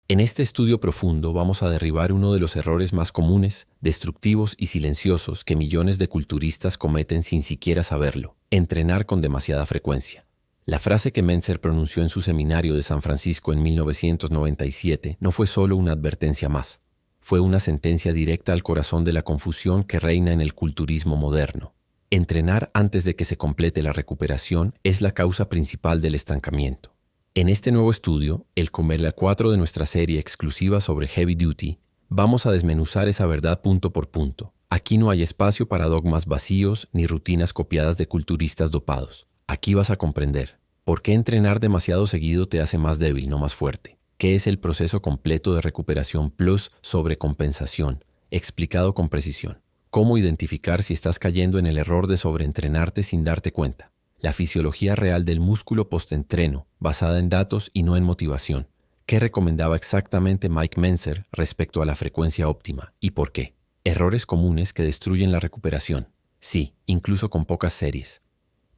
En este estudio profundo vamos a derribar uno de los errores más comunes, destructivos y silenciosos que millones de culturistas cometen sin siquiera saberlo: entrenar con demasiada frecuencia. La frase que Mentzer pronunció en su seminario de San Francisco en 1997 no fue solo una advertencia más. Fue una sentencia directa al corazón de la confusión que reina en el culturismo moderno. Entrenar antes de que se complete la recuperación es la causa principal del estancamiento. En este nuevo estudio, el Comela 4 de nuestra serie exclusiva sobre Heavy Duty, vamos a desmenuzar esa verdad punto por punto. Aquí no hay espacio para dogmas vacíos ni rutinas copiadas de culturistas dopados. Aquí vas a comprender por qué entrenar demasiado seguido te hace más débil, no más fuerte. ¿Qué es el proceso completo de recuperación plus sobrecompensación, explicado con precisión? ¿Cómo identificar si estás cayendo en el error de sobreentrenarte sin darte cuenta? La fisiología real del músculo postentreno, basada en datos y no en motivación. ¿Qué recomendaba exactamente Mike Mentzer respecto a la frecuencia óptima y por qué? Errores comunes que destruyen la recuperación. Sí, incluso con pocas series.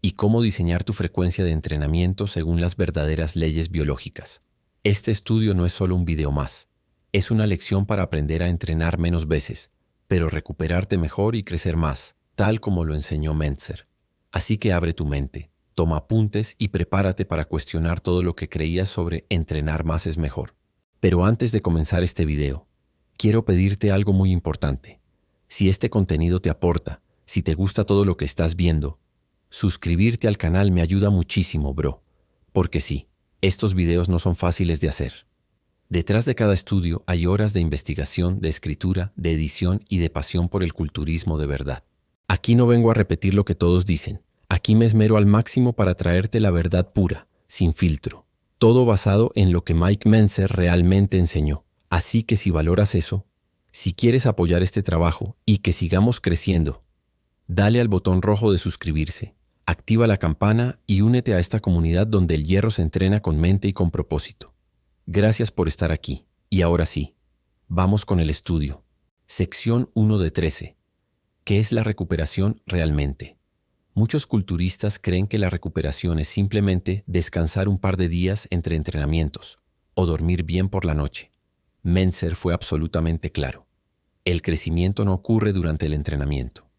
Y cómo diseñar tu frecuencia de entrenamiento según las verdaderas leyes biológicas. Este estudio no es solo un video más. Es una lección para aprender a entrenar menos veces, pero recuperarte mejor y crecer más, tal como lo enseñó Mentzer. Así que abre tu mente, toma apuntes y prepárate para cuestionar todo lo que creías sobre entrenar más es mejor. Pero antes de comenzar este video, quiero pedirte algo muy importante. Si este contenido te aporta, si te gusta todo lo que estás viendo, suscribirte al canal me ayuda muchísimo, bro. Porque sí, estos videos no son fáciles de hacer. Detrás de cada estudio hay horas de investigación, de escritura, de edición y de pasión por el culturismo de verdad. Aquí no vengo a repetir lo que todos dicen. Aquí me esmero al máximo para traerte la verdad pura, sin filtro. Todo basado en lo que Mike Mentzer realmente enseñó. Así que si valoras eso, si quieres apoyar este trabajo y que sigamos creciendo, dale al botón rojo de suscribirse, activa la campana y únete a esta comunidad donde el hierro se entrena con mente y con propósito. Gracias por estar aquí. Y ahora sí, vamos con el estudio. Sección 1 de 13. ¿Qué es la recuperación realmente? Muchos culturistas creen que la recuperación es simplemente descansar un par de días entre entrenamientos o dormir bien por la noche. Mentzer fue absolutamente claro. El crecimiento no ocurre durante el entrenamiento.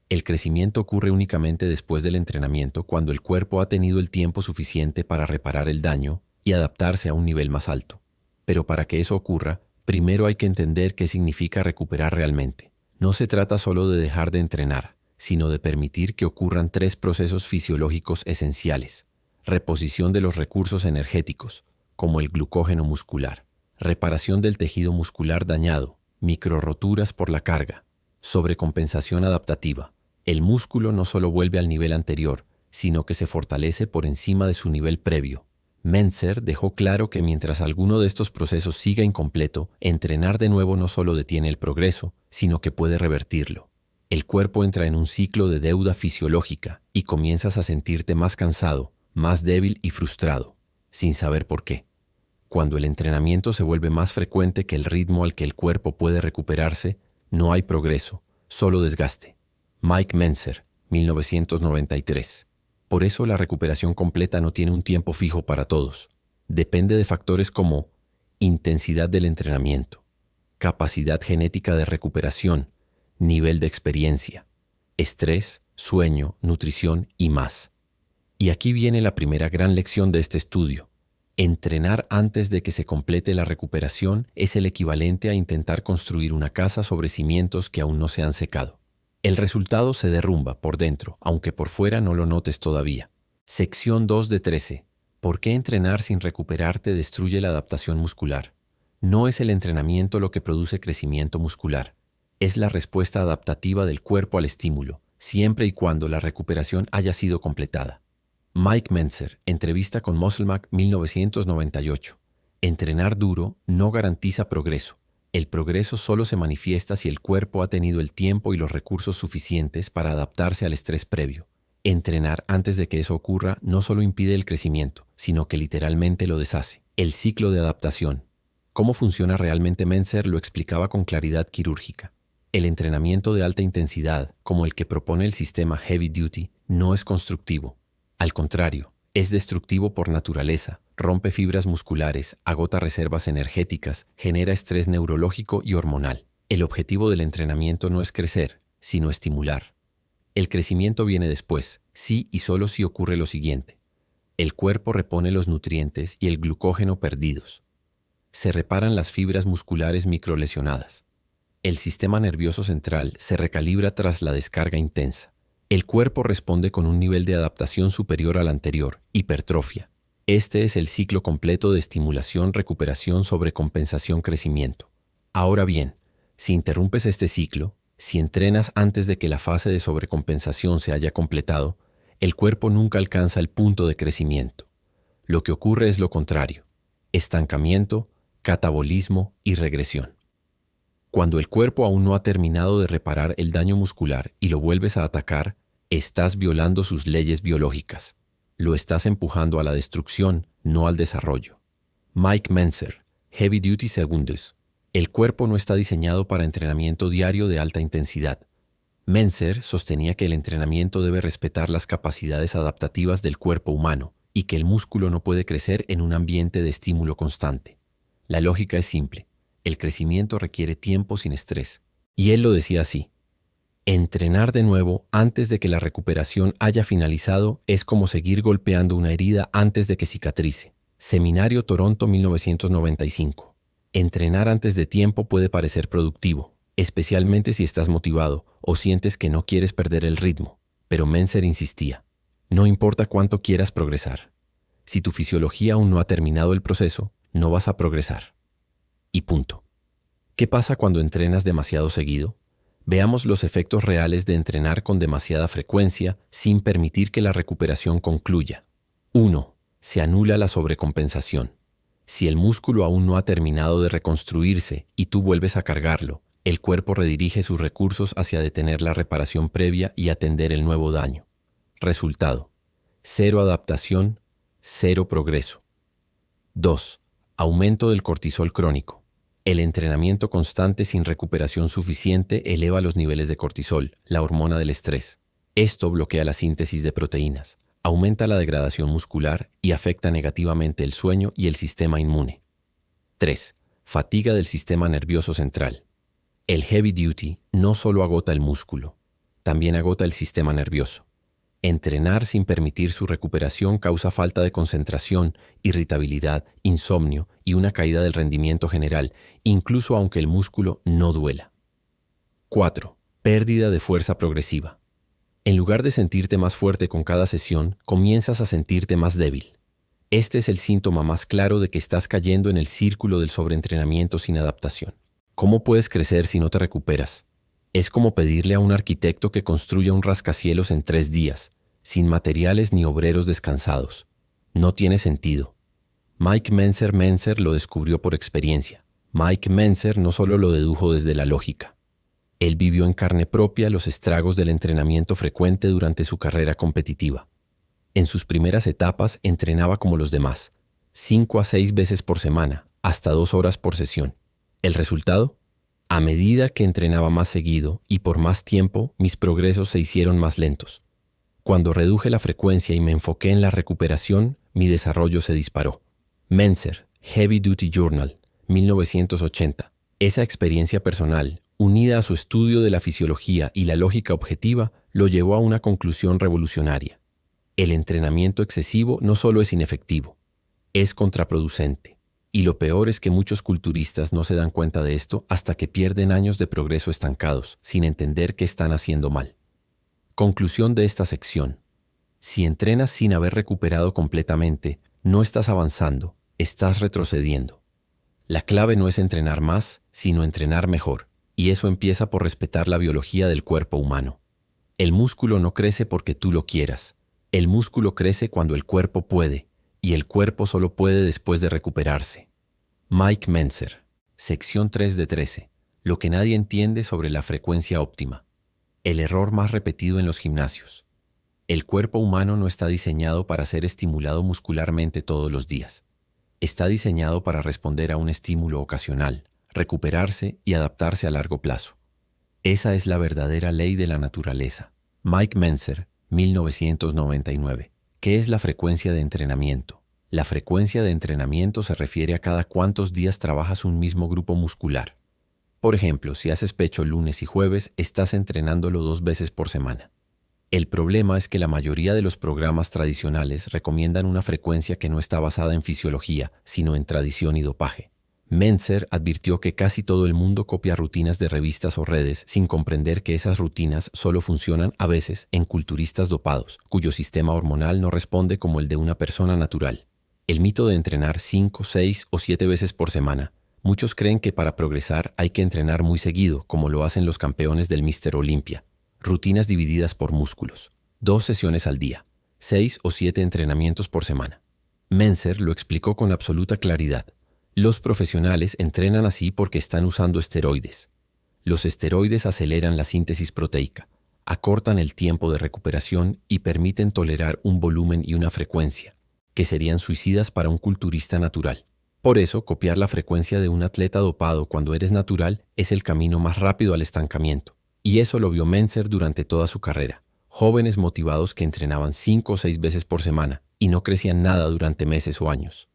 El crecimiento ocurre únicamente después del entrenamiento, cuando el cuerpo ha tenido el tiempo suficiente para reparar el daño y adaptarse a un nivel más alto. Pero para que eso ocurra, primero hay que entender qué significa recuperar realmente. No se trata solo de dejar de entrenar, sino de permitir que ocurran 3 procesos fisiológicos esenciales: reposición de los recursos energéticos, como el glucógeno muscular; reparación del tejido muscular dañado, microroturas por la carga; sobrecompensación adaptativa. El músculo no solo vuelve al nivel anterior, sino que se fortalece por encima de su nivel previo. Mentzer dejó claro que mientras alguno de estos procesos siga incompleto, entrenar de nuevo no solo detiene el progreso, sino que puede revertirlo. El cuerpo entra en un ciclo de deuda fisiológica y comienzas a sentirte más cansado, más débil y frustrado, sin saber por qué. Cuando el entrenamiento se vuelve más frecuente que el ritmo al que el cuerpo puede recuperarse, no hay progreso, solo desgaste. Mike Mentzer, 1993. Por eso la recuperación completa no tiene un tiempo fijo para todos. Depende de factores como intensidad del entrenamiento, capacidad genética de recuperación, nivel de experiencia, estrés, sueño, nutrición y más. Y aquí viene la primera gran lección de este estudio. Entrenar antes de que se complete la recuperación es el equivalente a intentar construir una casa sobre cimientos que aún no se han secado. El resultado se derrumba por dentro, aunque por fuera no lo notes todavía. Sección 2 de 13. ¿Por qué entrenar sin recuperarte destruye la adaptación muscular? No es el entrenamiento lo que produce crecimiento muscular. Es la respuesta adaptativa del cuerpo al estímulo, siempre y cuando la recuperación haya sido completada. Mike Mentzer, entrevista con MuscleMac 1998. Entrenar duro no garantiza progreso. El progreso solo se manifiesta si el cuerpo ha tenido el tiempo y los recursos suficientes para adaptarse al estrés previo. Entrenar antes de que eso ocurra no solo impide el crecimiento, sino que literalmente lo deshace. El ciclo de adaptación. Cómo funciona realmente Mentzer lo explicaba con claridad quirúrgica. El entrenamiento de alta intensidad, como el que propone el sistema Heavy Duty, no es constructivo. Al contrario, Es destructivo por naturaleza, rompe fibras musculares, agota reservas energéticas, genera estrés neurológico y hormonal. El objetivo del entrenamiento no es crecer, sino estimular. El crecimiento viene después, si y solo si ocurre lo siguiente. El cuerpo repone los nutrientes y el glucógeno perdidos. Se reparan las fibras musculares microlesionadas. El sistema nervioso central se recalibra tras la descarga intensa. El cuerpo responde con un nivel de adaptación superior al anterior, hipertrofia. Este es el ciclo completo de estimulación, recuperación, sobrecompensación, crecimiento. Ahora bien, si interrumpes este ciclo, si entrenas antes de que la fase de sobrecompensación se haya completado, el cuerpo nunca alcanza el punto de crecimiento. Lo que ocurre es lo contrario: estancamiento, catabolismo y regresión. Cuando el cuerpo aún no ha terminado de reparar el daño muscular y lo vuelves a atacar, estás violando sus leyes biológicas. Lo estás empujando a la destrucción, no al desarrollo. Mike Mentzer, Heavy Duty Segundos. El cuerpo no está diseñado para entrenamiento diario de alta intensidad. Mentzer sostenía que el entrenamiento debe respetar las capacidades adaptativas del cuerpo humano y que el músculo no puede crecer en un ambiente de estímulo constante. La lógica es simple. El crecimiento requiere tiempo sin estrés. Y él lo decía así: entrenar de nuevo antes de que la recuperación haya finalizado es como seguir golpeando una herida antes de que cicatrice. Seminario Toronto 1995. Entrenar antes de tiempo puede parecer productivo, especialmente si estás motivado o sientes que no quieres perder el ritmo. Pero Mentzer insistía: no importa cuánto quieras progresar. Si tu fisiología aún no ha terminado el proceso, no vas a progresar. Y punto. ¿Qué pasa cuando entrenas demasiado seguido? Veamos los efectos reales de entrenar con demasiada frecuencia sin permitir que la recuperación concluya. 1. Se anula la sobrecompensación. Si el músculo aún no ha terminado de reconstruirse y tú vuelves a cargarlo, el cuerpo redirige sus recursos hacia detener la reparación previa y atender el nuevo daño. Resultado: cero adaptación, cero progreso. 2. Aumento del cortisol crónico. El entrenamiento constante sin recuperación suficiente eleva los niveles de cortisol, la hormona del estrés. Esto bloquea la síntesis de proteínas, aumenta la degradación muscular y afecta negativamente el sueño y el sistema inmune. 3. Fatiga del sistema nervioso central. El heavy duty no solo agota el músculo, también agota el sistema nervioso. Entrenar sin permitir su recuperación causa falta de concentración, irritabilidad, insomnio y una caída del rendimiento general, incluso aunque el músculo no duela. 4. Pérdida de fuerza progresiva. En lugar de sentirte más fuerte con cada sesión, comienzas a sentirte más débil. Este es el síntoma más claro de que estás cayendo en el círculo del sobreentrenamiento sin adaptación. ¿Cómo puedes crecer si no te recuperas? Es como pedirle a un arquitecto que construya un rascacielos en 3 días, sin materiales ni obreros descansados. No tiene sentido. Mike Mentzer lo descubrió por experiencia. Mike Mentzer no solo lo dedujo desde la lógica. Él vivió en carne propia los estragos del entrenamiento frecuente durante su carrera competitiva. En sus primeras etapas entrenaba como los demás, 5 a 6 veces por semana, hasta 2 horas por sesión. ¿El resultado? A medida que entrenaba más seguido y por más tiempo, mis progresos se hicieron más lentos. Cuando reduje la frecuencia y me enfoqué en la recuperación, mi desarrollo se disparó. Mentzer, Heavy Duty Journal, 1980. Esa experiencia personal, unida a su estudio de la fisiología y la lógica objetiva, lo llevó a una conclusión revolucionaria. El entrenamiento excesivo no solo es inefectivo, es contraproducente. Y lo peor es que muchos culturistas no se dan cuenta de esto hasta que pierden años de progreso estancados, sin entender qué están haciendo mal. Conclusión de esta sección. Si entrenas sin haber recuperado completamente, no estás avanzando, estás retrocediendo. La clave no es entrenar más, sino entrenar mejor, y eso empieza por respetar la biología del cuerpo humano. El músculo no crece porque tú lo quieras. El músculo crece cuando el cuerpo puede, y el cuerpo solo puede después de recuperarse. Mike Mentzer, sección 3 de 13. Lo que nadie entiende sobre la frecuencia óptima. El error más repetido en los gimnasios. El cuerpo humano no está diseñado para ser estimulado muscularmente todos los días. Está diseñado para responder a un estímulo ocasional, recuperarse y adaptarse a largo plazo. Esa es la verdadera ley de la naturaleza. Mike Mentzer, 1999. ¿Qué es la frecuencia de entrenamiento? La frecuencia de entrenamiento se refiere a cada cuántos días trabajas un mismo grupo muscular. Por ejemplo, si haces pecho lunes y jueves, estás entrenándolo 2 veces por semana. El problema es que la mayoría de los programas tradicionales recomiendan una frecuencia que no está basada en fisiología, sino en tradición y dopaje. Mentzer advirtió que casi todo el mundo copia rutinas de revistas o redes sin comprender que esas rutinas solo funcionan a veces en culturistas dopados, cuyo sistema hormonal no responde como el de una persona natural. El mito de entrenar 5, 6 o 7 veces por semana. Muchos creen que para progresar hay que entrenar muy seguido, como lo hacen los campeones del Mr. Olympia. Rutinas divididas por músculos. 2 sesiones al día. 6 o 7 entrenamientos por semana. Mentzer lo explicó con absoluta claridad. Los profesionales entrenan así porque están usando esteroides. Los esteroides aceleran la síntesis proteica, acortan el tiempo de recuperación y permiten tolerar un volumen y una frecuencia, que serían suicidas para un culturista natural. Por eso, copiar la frecuencia de un atleta dopado cuando eres natural es el camino más rápido al estancamiento. Y eso lo vio Mentzer durante toda su carrera. Jóvenes motivados que entrenaban 5 o 6 veces por semana y no crecían nada durante meses o años.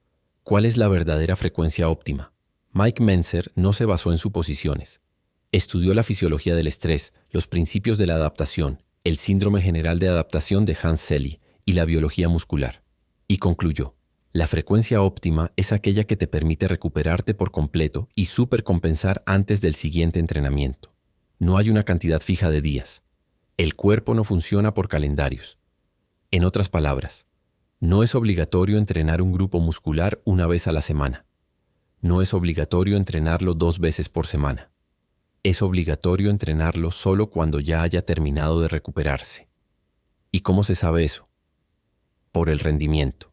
¿Cuál es la verdadera frecuencia óptima? Mike Mentzer no se basó en suposiciones. Estudió la fisiología del estrés, los principios de la adaptación, el síndrome general de adaptación de Hans Selye y la biología muscular. Y concluyó: la frecuencia óptima es aquella que te permite recuperarte por completo y supercompensar antes del siguiente entrenamiento. No hay una cantidad fija de días. El cuerpo no funciona por calendarios. En otras palabras, no es obligatorio entrenar un grupo muscular una vez a la semana. No es obligatorio entrenarlo 2 veces por semana. Es obligatorio entrenarlo solo cuando ya haya terminado de recuperarse. ¿Y cómo se sabe eso? Por el rendimiento.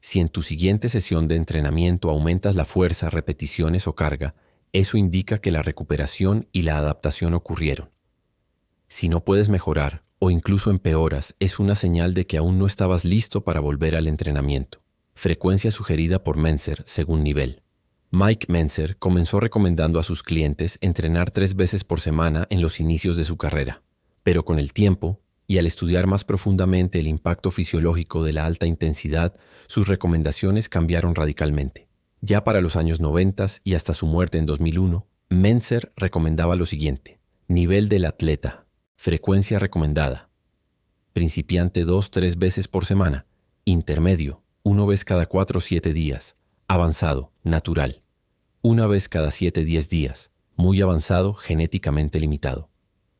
Si en tu siguiente sesión de entrenamiento aumentas la fuerza, repeticiones o carga, eso indica que la recuperación y la adaptación ocurrieron. Si no puedes mejorar o incluso empeoras, es una señal de que aún no estabas listo para volver al entrenamiento. Frecuencia sugerida por Mentzer según nivel. Mike Mentzer comenzó recomendando a sus clientes entrenar 3 veces por semana en los inicios de su carrera, pero con el tiempo y al estudiar más profundamente el impacto fisiológico de la alta intensidad, sus recomendaciones cambiaron radicalmente. Ya para los años 90 y hasta su muerte en 2001, Mentzer recomendaba lo siguiente: nivel del atleta, frecuencia recomendada, principiante 2-3 veces por semana, intermedio 1 vez cada 4 o 7 días, avanzado, natural, 1 vez cada 7-10 días, muy avanzado, genéticamente limitado,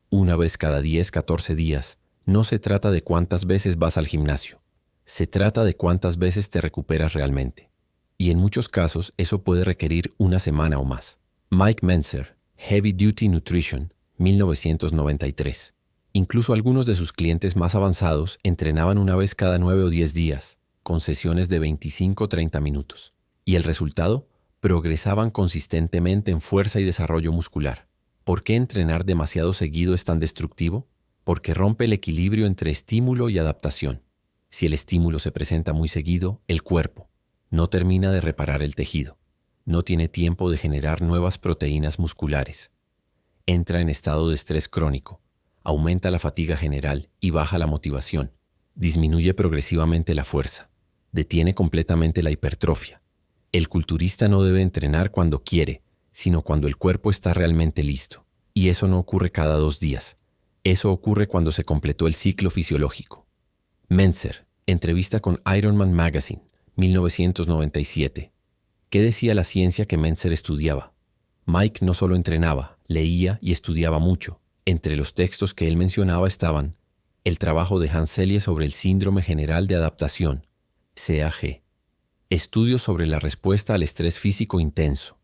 1 vez cada 10-14 días. No se trata de cuántas veces vas al gimnasio, se trata de cuántas veces te recuperas realmente. Y en muchos casos eso puede requerir una semana o más. Mike Mentzer, Heavy Duty Nutrition, 1993. Incluso algunos de sus clientes más avanzados entrenaban 1 vez cada 9 o 10 días, con sesiones de 25-30 minutos. ¿Y el resultado? Progresaban consistentemente en fuerza y desarrollo muscular. ¿Por qué entrenar demasiado seguido es tan destructivo? Porque rompe el equilibrio entre estímulo y adaptación. Si el estímulo se presenta muy seguido, el cuerpo no termina de reparar el tejido. No tiene tiempo de generar nuevas proteínas musculares. Entra en estado de estrés crónico, aumenta la fatiga general y baja la motivación. Disminuye progresivamente la fuerza. Detiene completamente la hipertrofia. El culturista no debe entrenar cuando quiere, sino cuando el cuerpo está realmente listo. Y eso no ocurre cada 2 días. Eso ocurre cuando se completó el ciclo fisiológico. Mentzer, entrevista con Ironman Magazine, 1997. ¿Qué decía la ciencia que Mentzer estudiaba? Mike no solo entrenaba, leía y estudiaba mucho. Entre los textos que él mencionaba estaban el trabajo de Hans Selye sobre el síndrome general de adaptación, CAG, estudios sobre la respuesta al estrés físico intenso,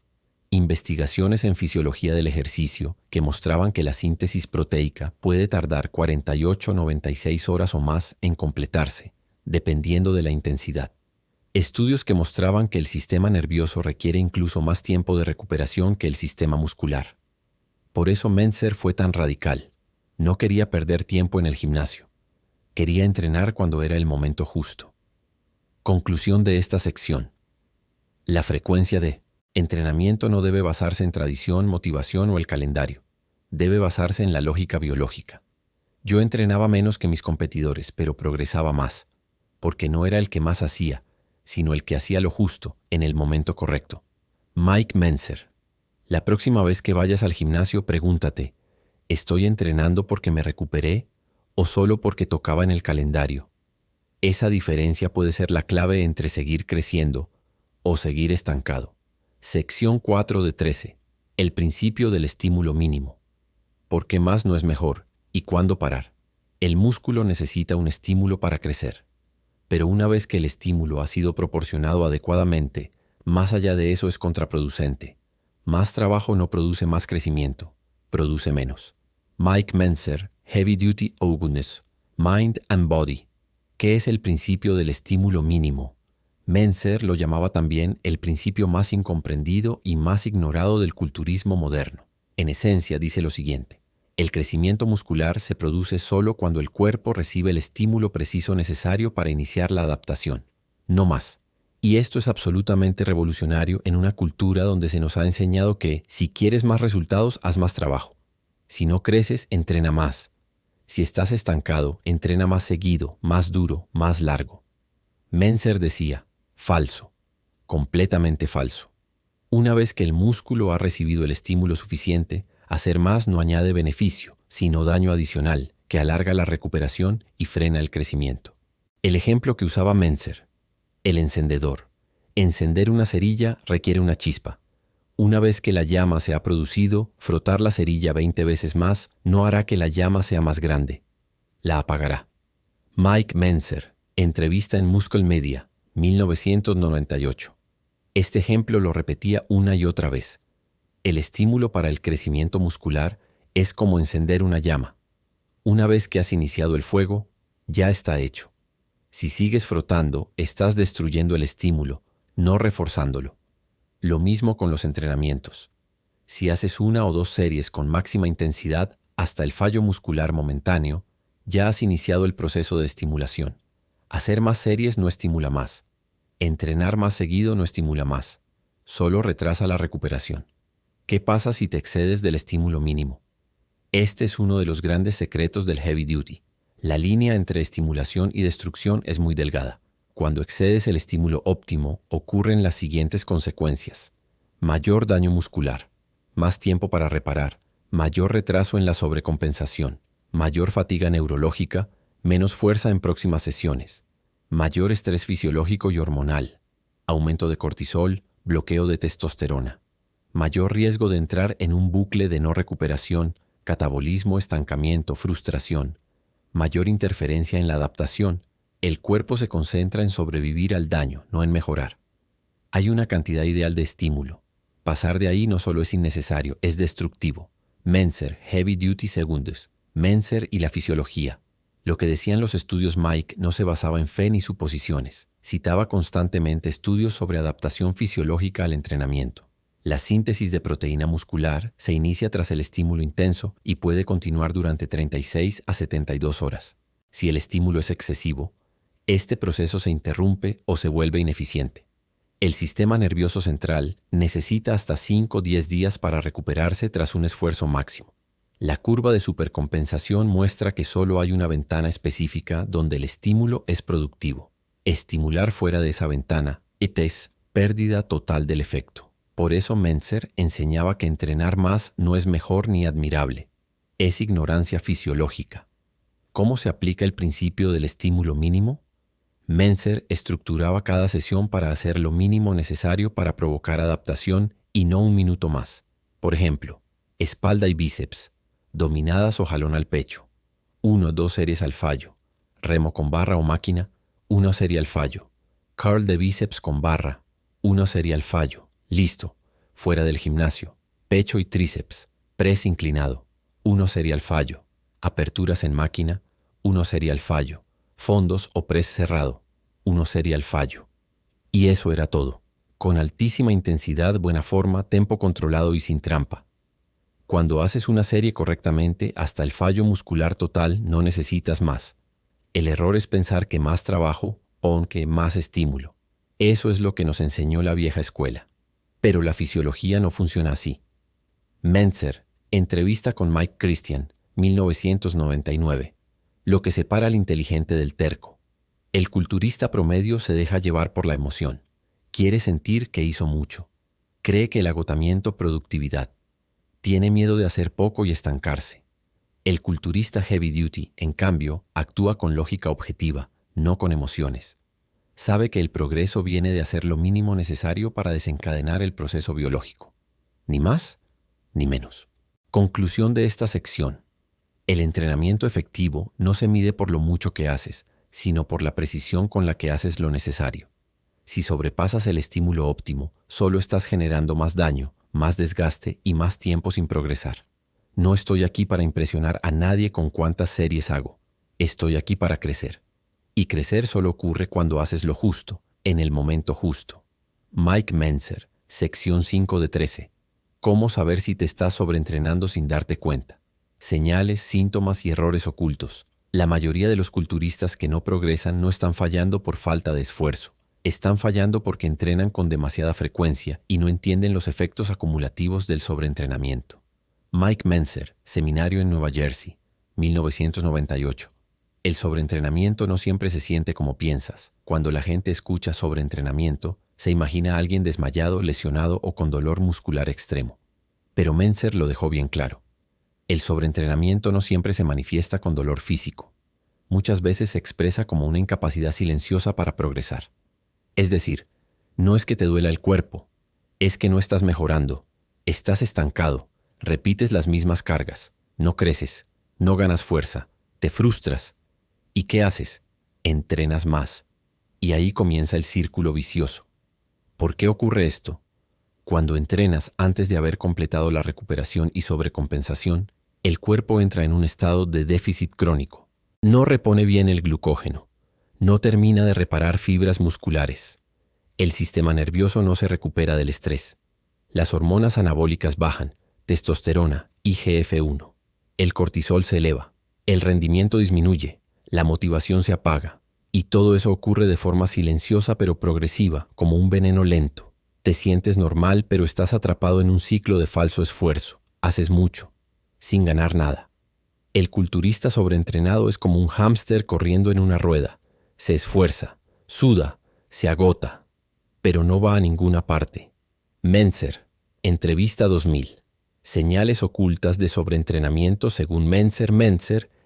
investigaciones en fisiología del ejercicio que mostraban que la síntesis proteica puede tardar 48-96 horas o más en completarse, dependiendo de la intensidad. Estudios que mostraban que el sistema nervioso requiere incluso más tiempo de recuperación que el sistema muscular. Por eso Mentzer fue tan radical. No quería perder tiempo en el gimnasio. Quería entrenar cuando era el momento justo. Conclusión de esta sección. La frecuencia de entrenamiento no debe basarse en tradición, motivación o el calendario. Debe basarse en la lógica biológica. Yo entrenaba menos que mis competidores, pero progresaba más. porque no era el que más hacía, sino el que hacía lo justo, en el momento correcto. Mike Mentzer. La próxima vez que vayas al gimnasio, pregúntate, ¿estoy entrenando porque me recuperé o solo porque tocaba en el calendario? Esa diferencia puede ser la clave entre seguir creciendo o seguir estancado. Sección 4 de 13. El principio del estímulo mínimo. ¿Por qué más no es mejor? ¿Y cuándo parar? El músculo necesita un estímulo para crecer. Pero una vez que el estímulo ha sido proporcionado adecuadamente, más allá de eso es contraproducente. Más trabajo no produce más crecimiento, produce menos. Mike Mentzer, Heavy Duty Awareness, Mind and Body. ¿Qué es el principio del estímulo mínimo? Mentzer lo llamaba también el principio más incomprendido y más ignorado del culturismo moderno. En esencia dice lo siguiente: el crecimiento muscular se produce solo cuando el cuerpo recibe el estímulo preciso necesario para iniciar la adaptación, no más. Y esto es absolutamente revolucionario en una cultura donde se nos ha enseñado que si quieres más resultados, haz más trabajo. Si no creces, entrena más. Si estás estancado, entrena más seguido, más duro, más largo. Mentzer decía, falso, completamente falso. Una vez que el músculo ha recibido el estímulo suficiente, hacer más no añade beneficio, sino daño adicional, que alarga la recuperación y frena el crecimiento. El ejemplo que usaba Mentzer: el encendedor. Encender una cerilla requiere una chispa. Una vez que la llama se ha producido, frotar la cerilla 20 veces más no hará que la llama sea más grande. La apagará. Mike Mentzer, entrevista en Muscle Media, 1998. Este ejemplo lo repetía una y otra vez. El estímulo para el crecimiento muscular es como encender una llama. Una vez que has iniciado el fuego, ya está hecho. Si sigues frotando, estás destruyendo el estímulo, no reforzándolo. Lo mismo con los entrenamientos. Si haces 1 o 2 series con máxima intensidad hasta el fallo muscular momentáneo, ya has iniciado el proceso de estimulación. Hacer más series no estimula más. Entrenar más seguido no estimula más. Solo retrasa la recuperación. ¿Qué pasa si te excedes del estímulo mínimo? Este es uno de los grandes secretos del heavy duty. La línea entre estimulación y destrucción es muy delgada. Cuando excedes el estímulo óptimo, ocurren las siguientes consecuencias: mayor daño muscular, más tiempo para reparar, mayor retraso en la sobrecompensación, mayor fatiga neurológica, menos fuerza en próximas sesiones, mayor estrés fisiológico y hormonal, aumento de cortisol, bloqueo de testosterona, mayor riesgo de entrar en un bucle de no recuperación, catabolismo, estancamiento, frustración, mayor interferencia en la adaptación. El cuerpo se concentra en sobrevivir al daño, no en mejorar. Hay una cantidad ideal de estímulo. Pasar de ahí no solo es innecesario, es destructivo. Mentzer, Heavy Duty Segundos. Mentzer y la fisiología. Lo que decían los estudios Mike no se basaba en fe ni suposiciones. Citaba constantemente estudios sobre adaptación fisiológica al entrenamiento. La síntesis de proteína muscular se inicia tras el estímulo intenso y puede continuar durante 36 a 72 horas. Si el estímulo es excesivo, este proceso se interrumpe o se vuelve ineficiente. El sistema nervioso central necesita hasta 5 o 10 días para recuperarse tras un esfuerzo máximo. La curva de supercompensación muestra que solo hay una ventana específica donde el estímulo es productivo. Estimular fuera de esa ventana es pérdida total del efecto. Por eso Mentzer enseñaba que entrenar más no es mejor ni admirable. Es ignorancia fisiológica. ¿Cómo se aplica el principio del estímulo mínimo? Mentzer estructuraba cada sesión para hacer lo mínimo necesario para provocar adaptación y no un minuto más. Por ejemplo, espalda y bíceps, dominadas o jalón al pecho, 1 o 2 series al fallo, remo con barra o máquina, 1 serie al fallo, curl de bíceps con barra, 1 serie al fallo, listo, fuera del gimnasio, pecho y tríceps, press inclinado, 1 serie al fallo, aperturas en máquina, 1 serie al fallo, fondos o press cerrado, 1 serie al fallo. Y eso era todo, con altísima intensidad, buena forma, tempo controlado y sin trampa. Cuando haces una serie correctamente, hasta el fallo muscular total no necesitas más. El error es pensar que más trabajo o que más estímulo. Eso es lo que nos enseñó la vieja escuela. Pero la fisiología no funciona así. Mentzer, entrevista con Mike Christian, 1999. Lo que separa al inteligente del terco. El culturista promedio se deja llevar por la emoción. Quiere sentir que hizo mucho. Cree que el agotamiento productividad. Tiene miedo de hacer poco y estancarse. El culturista heavy duty, en cambio, actúa con lógica objetiva, no con emociones. Sabe que el progreso viene de hacer lo mínimo necesario para desencadenar el proceso biológico. Ni más, ni menos. Conclusión de esta sección. El entrenamiento efectivo no se mide por lo mucho que haces, sino por la precisión con la que haces lo necesario. Si sobrepasas el estímulo óptimo, solo estás generando más daño, más desgaste y más tiempo sin progresar. No estoy aquí para impresionar a nadie con cuántas series hago. Estoy aquí para crecer. Y crecer solo ocurre cuando haces lo justo, en el momento justo. Mike Mentzer, sección 5 de 13. ¿Cómo saber si te estás sobreentrenando sin darte cuenta? Señales, síntomas y errores ocultos. La mayoría de los culturistas que no progresan no están fallando por falta de esfuerzo. Están fallando porque entrenan con demasiada frecuencia y no entienden los efectos acumulativos del sobreentrenamiento. Mike Mentzer, seminario en Nueva Jersey, 1998. El sobreentrenamiento no siempre se siente como piensas. Cuando la gente escucha sobreentrenamiento, se imagina a alguien desmayado, lesionado o con dolor muscular extremo. Pero Mentzer lo dejó bien claro. El sobreentrenamiento no siempre se manifiesta con dolor físico. Muchas veces se expresa como una incapacidad silenciosa para progresar. Es decir, no es que te duela el cuerpo, es que no estás mejorando, estás estancado, repites las mismas cargas, no creces, no ganas fuerza, te frustras. ¿Y qué haces? Entrenas más. Y ahí comienza el círculo vicioso. ¿Por qué ocurre esto? Cuando entrenas antes de haber completado la recuperación y sobrecompensación, el cuerpo entra en un estado de déficit crónico. No repone bien el glucógeno. No termina de reparar fibras musculares. El sistema nervioso no se recupera del estrés. Las hormonas anabólicas bajan, testosterona, IGF-1. El cortisol se eleva. El rendimiento disminuye. La motivación se apaga. Y todo eso ocurre de forma silenciosa pero progresiva, como un veneno lento. Te sientes normal, pero estás atrapado en un ciclo de falso esfuerzo. Haces mucho, sin ganar nada. El culturista sobreentrenado es como un hámster corriendo en una rueda. Se esfuerza, suda, se agota, pero no va a ninguna parte. Mentzer, entrevista 2000. Señales ocultas de sobreentrenamiento según Mentzer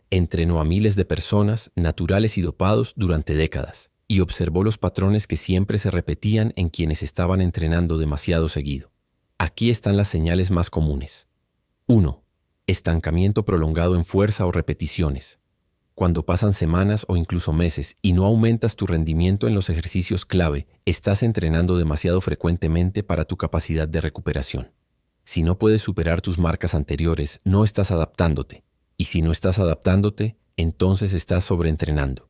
entrenó a miles de personas, naturales y dopados, durante décadas, y observó los patrones que siempre se repetían en quienes estaban entrenando demasiado seguido. Aquí están las señales más comunes. 1. Estancamiento prolongado en fuerza o repeticiones. Cuando pasan semanas o incluso meses y no aumentas tu rendimiento en los ejercicios clave, estás entrenando demasiado frecuentemente para tu capacidad de recuperación. Si no puedes superar tus marcas anteriores, no estás adaptándote. Y si no estás adaptándote, entonces estás sobreentrenando.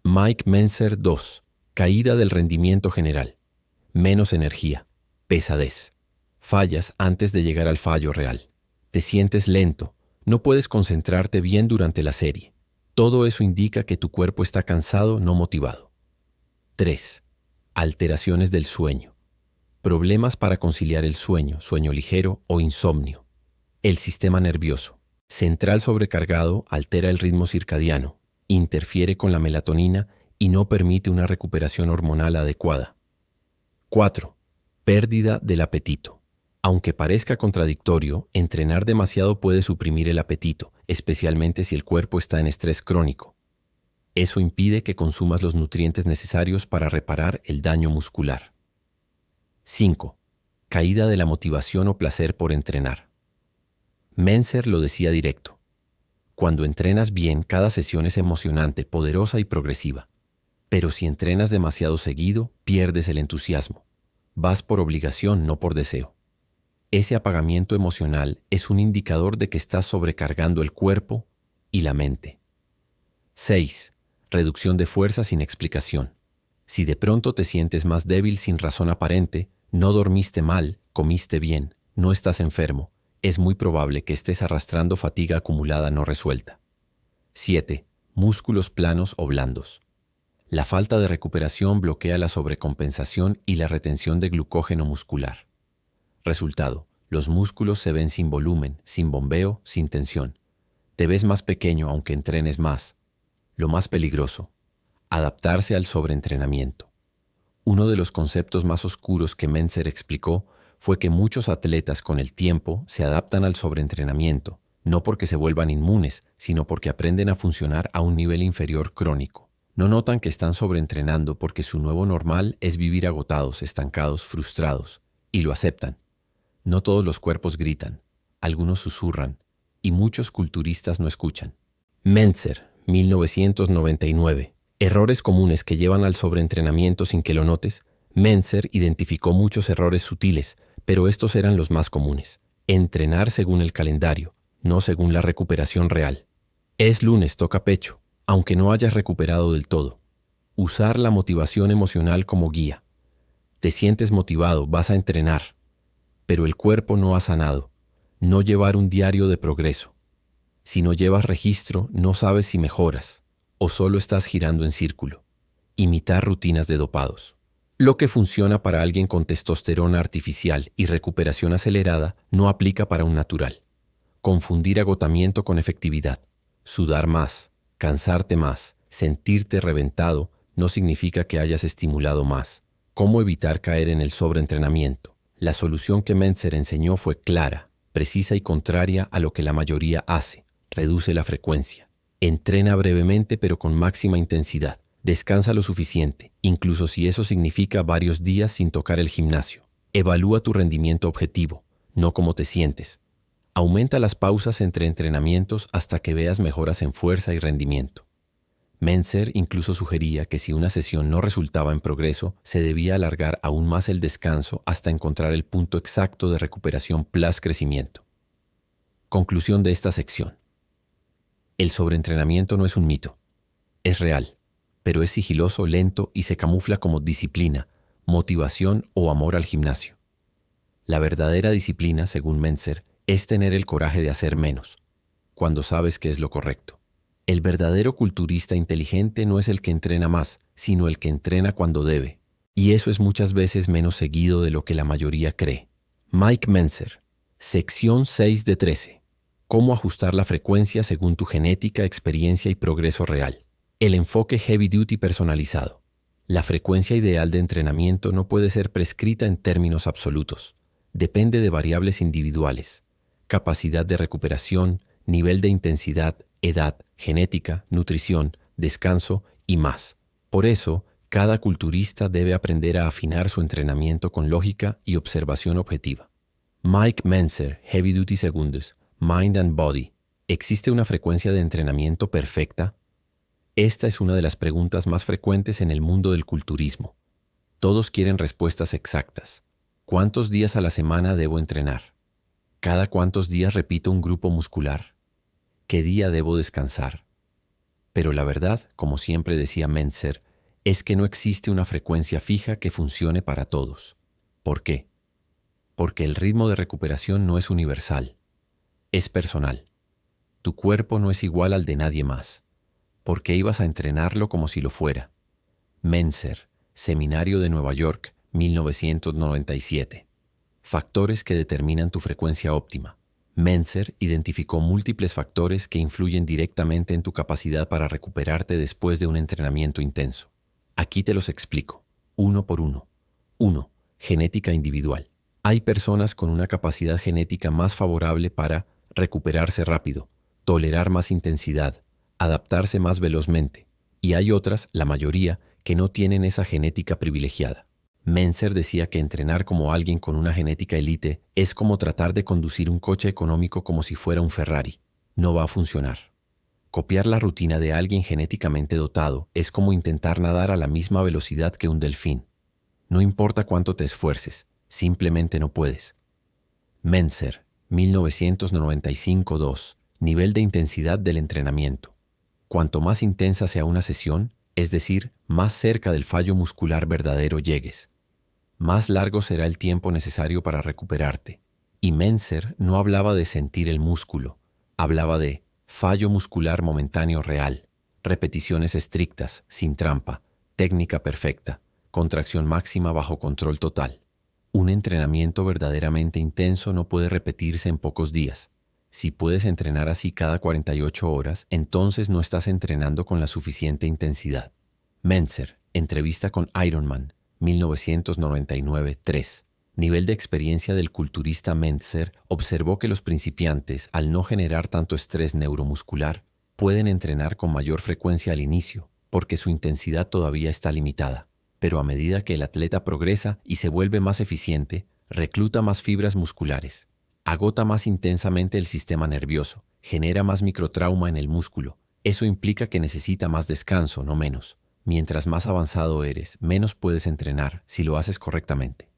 Mike Mentzer 2. Caída del rendimiento general. Menos energía. Pesadez. Fallas antes de llegar al fallo real. Te sientes lento. No puedes concentrarte bien durante la serie. Todo eso indica que tu cuerpo está cansado, no motivado. 3. Alteraciones del sueño. Problemas para conciliar el sueño, sueño ligero o insomnio. El sistema nervioso central sobrecargado altera el ritmo circadiano, interfiere con la melatonina y no permite una recuperación hormonal adecuada. 4. Pérdida del apetito. Aunque parezca contradictorio, entrenar demasiado puede suprimir el apetito, especialmente si el cuerpo está en estrés crónico. Eso impide que consumas los nutrientes necesarios para reparar el daño muscular. 5. Caída de la motivación o placer por entrenar. Mentzer lo decía directo. Cuando entrenas bien, cada sesión es emocionante, poderosa y progresiva. Pero si entrenas demasiado seguido, pierdes el entusiasmo. Vas por obligación, no por deseo. Ese apagamiento emocional es un indicador de que estás sobrecargando el cuerpo y la mente. 6. Reducción de fuerza sin explicación. Si de pronto te sientes más débil sin razón aparente, no dormiste mal, comiste bien, no estás enfermo, es muy probable que estés arrastrando fatiga acumulada no resuelta. 7. Músculos planos o blandos. La falta de recuperación bloquea la sobrecompensación y la retención de glucógeno muscular. Resultado: los músculos se ven sin volumen, sin bombeo, sin tensión. Te ves más pequeño aunque entrenes más. Lo más peligroso: adaptarse al sobreentrenamiento. Uno de los conceptos más oscuros que Mentzer explicó fue que muchos atletas con el tiempo se adaptan al sobreentrenamiento, no porque se vuelvan inmunes, sino porque aprenden a funcionar a un nivel inferior crónico. No notan que están sobreentrenando porque su nuevo normal es vivir agotados, estancados, frustrados, y lo aceptan. No todos los cuerpos gritan, algunos susurran, y muchos culturistas no escuchan. Mentzer, 1999. Errores comunes que llevan al sobreentrenamiento sin que lo notes. Mentzer identificó muchos errores sutiles, pero estos eran los más comunes. Entrenar según el calendario, no según la recuperación real. Es lunes, toca pecho, aunque no hayas recuperado del todo. Usar la motivación emocional como guía. Te sientes motivado, vas a entrenar, pero el cuerpo no ha sanado. No llevar un diario de progreso. Si no llevas registro, no sabes si mejoras o solo estás girando en círculo. Imitar rutinas de dopados. Lo que funciona para alguien con testosterona artificial y recuperación acelerada no aplica para un natural. Confundir agotamiento con efectividad. Sudar más, cansarte más, sentirte reventado no significa que hayas estimulado más. ¿Cómo evitar caer en el sobreentrenamiento? La solución que Mentzer enseñó fue clara, precisa y contraria a lo que la mayoría hace. Reduce la frecuencia. Entrena brevemente pero con máxima intensidad. Descansa lo suficiente, incluso si eso significa varios días sin tocar el gimnasio. Evalúa tu rendimiento objetivo, no cómo te sientes. Aumenta las pausas entre entrenamientos hasta que veas mejoras en fuerza y rendimiento. Mentzer incluso sugería que si una sesión no resultaba en progreso, se debía alargar aún más el descanso hasta encontrar el punto exacto de recuperación plus crecimiento. Conclusión de esta sección. El sobreentrenamiento no es un mito. Es real, pero es sigiloso, lento y se camufla como disciplina, motivación o amor al gimnasio. La verdadera disciplina, según Mentzer, es tener el coraje de hacer menos, cuando sabes que es lo correcto. El verdadero culturista inteligente no es el que entrena más, sino el que entrena cuando debe. Y eso es muchas veces menos seguido de lo que la mayoría cree. Mike Mentzer, sección 6 de 13. Cómo ajustar la frecuencia según tu genética, experiencia y progreso real. El enfoque heavy duty personalizado. La frecuencia ideal de entrenamiento no puede ser prescrita en términos absolutos. Depende de variables individuales. Capacidad de recuperación, nivel de intensidad, edad, genética, nutrición, descanso y más. Por eso, cada culturista debe aprender a afinar su entrenamiento con lógica y observación objetiva. Mike Mentzer, Heavy Duty Segundos, Mind and Body. ¿Existe una frecuencia de entrenamiento perfecta? Esta es una de las preguntas más frecuentes en el mundo del culturismo. Todos quieren respuestas exactas. ¿Cuántos días a la semana debo entrenar? ¿Cada cuántos días repito un grupo muscular? ¿Qué día debo descansar? Pero la verdad, como siempre decía Mentzer, es que no existe una frecuencia fija que funcione para todos. ¿Por qué? Porque el ritmo de recuperación no es universal. Es personal. Tu cuerpo no es igual al de nadie más. ¿Por qué ibas a entrenarlo como si lo fuera? Mentzer, Seminario de Nueva York, 1997. Factores que determinan tu frecuencia óptima. Mentzer identificó múltiples factores que influyen directamente en tu capacidad para recuperarte después de un entrenamiento intenso. Aquí te los explico, uno por uno. 1. Genética individual. Hay personas con una capacidad genética más favorable para recuperarse rápido, tolerar más intensidad, adaptarse más velozmente, y hay otras, la mayoría, que no tienen esa genética privilegiada. Mentzer decía que entrenar como alguien con una genética elite es como tratar de conducir un coche económico como si fuera un Ferrari. No va a funcionar. Copiar la rutina de alguien genéticamente dotado es como intentar nadar a la misma velocidad que un delfín. No importa cuánto te esfuerces, simplemente no puedes. Mentzer, 1995-2. Nivel de intensidad del entrenamiento. Cuanto más intensa sea una sesión, es decir, más cerca del fallo muscular verdadero llegues, más largo será el tiempo necesario para recuperarte. Y Mentzer no hablaba de sentir el músculo, hablaba de fallo muscular momentáneo real, repeticiones estrictas, sin trampa, técnica perfecta, contracción máxima bajo control total. Un entrenamiento verdaderamente intenso no puede repetirse en pocos días. Si puedes entrenar así cada 48 horas, entonces no estás entrenando con la suficiente intensidad. Mentzer, entrevista con Ironman, 1999, 3. Nivel de experiencia del culturista Mentzer observó que los principiantes, al no generar tanto estrés neuromuscular, pueden entrenar con mayor frecuencia al inicio, porque su intensidad todavía está limitada. Pero a medida que el atleta progresa y se vuelve más eficiente, recluta más fibras musculares, agota más intensamente el sistema nervioso, genera más microtrauma en el músculo. Eso implica que necesita más descanso, no menos. Mientras más avanzado eres, menos puedes entrenar si lo haces correctamente.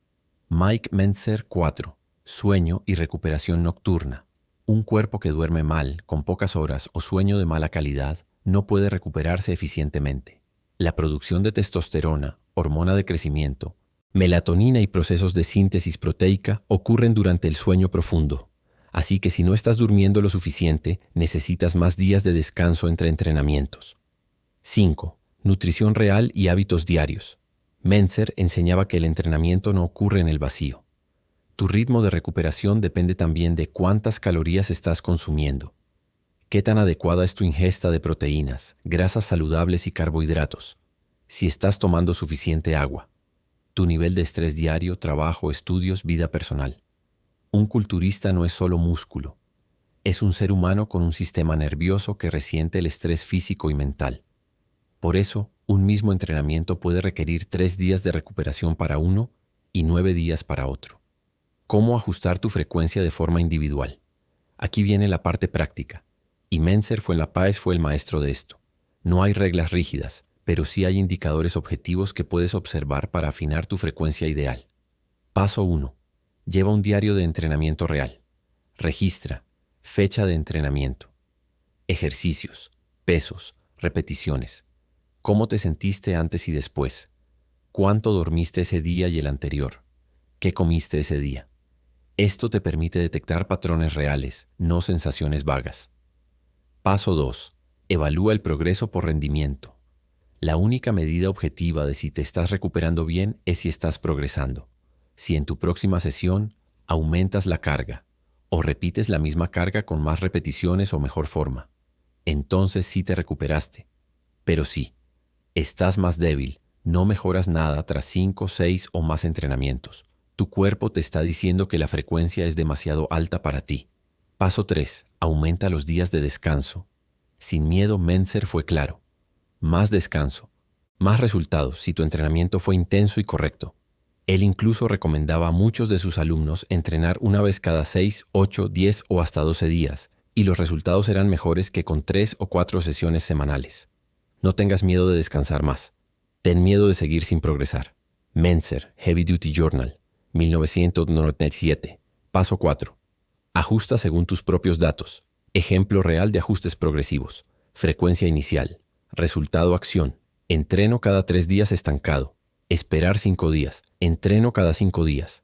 Mike Mentzer 4. Sueño y recuperación nocturna. Un cuerpo que duerme mal, con pocas horas o sueño de mala calidad, no puede recuperarse eficientemente. La producción de testosterona, hormona de crecimiento, melatonina y procesos de síntesis proteica ocurren durante el sueño profundo. Así que si no estás durmiendo lo suficiente, necesitas más días de descanso entre entrenamientos. 5. Nutrición real y hábitos diarios. Mentzer enseñaba que el entrenamiento no ocurre en el vacío. Tu ritmo de recuperación depende también de cuántas calorías estás consumiendo. ¿Qué tan adecuada es tu ingesta de proteínas, grasas saludables y carbohidratos? Si estás tomando suficiente agua. Tu nivel de estrés diario, trabajo, estudios, vida personal. Un culturista no es solo músculo. Es un ser humano con un sistema nervioso que resiente el estrés físico y mental. Por eso, un mismo entrenamiento puede requerir 3 días de recuperación para uno y 9 días para otro. ¿Cómo ajustar tu frecuencia de forma individual? Aquí viene la parte práctica. Y Mentzer Fuenlapaez fue el maestro de esto. No hay reglas rígidas, pero sí hay indicadores objetivos que puedes observar para afinar tu frecuencia ideal. Paso 1. Lleva un diario de entrenamiento real. Registra. Fecha de entrenamiento. Ejercicios. Pesos. Repeticiones. ¿Cómo te sentiste antes y después? ¿Cuánto dormiste ese día y el anterior? ¿Qué comiste ese día? Esto te permite detectar patrones reales, no sensaciones vagas. Paso 2. Evalúa el progreso por rendimiento. La única medida objetiva de si te estás recuperando bien es si estás progresando. Si en tu próxima sesión aumentas la carga o repites la misma carga con más repeticiones o mejor forma, entonces sí te recuperaste. Pero sí, estás más débil, no mejoras nada tras 5, 6 o más entrenamientos. Tu cuerpo te está diciendo que la frecuencia es demasiado alta para ti. Paso 3. Aumenta los días de descanso. Sin miedo, Mentzer fue claro. Más descanso, más resultados si tu entrenamiento fue intenso y correcto. Él incluso recomendaba a muchos de sus alumnos entrenar una vez cada 6, 8, 10 o hasta 12 días, y los resultados eran mejores que con 3 o 4 sesiones semanales. No tengas miedo de descansar más. Ten miedo de seguir sin progresar. Mentzer, Heavy Duty Journal, 1997. Paso 4. Ajusta según tus propios datos. Ejemplo real de ajustes progresivos. Frecuencia inicial. Resultado acción. Entreno cada 3 días estancado. Esperar 5 días. Entreno cada 5 días.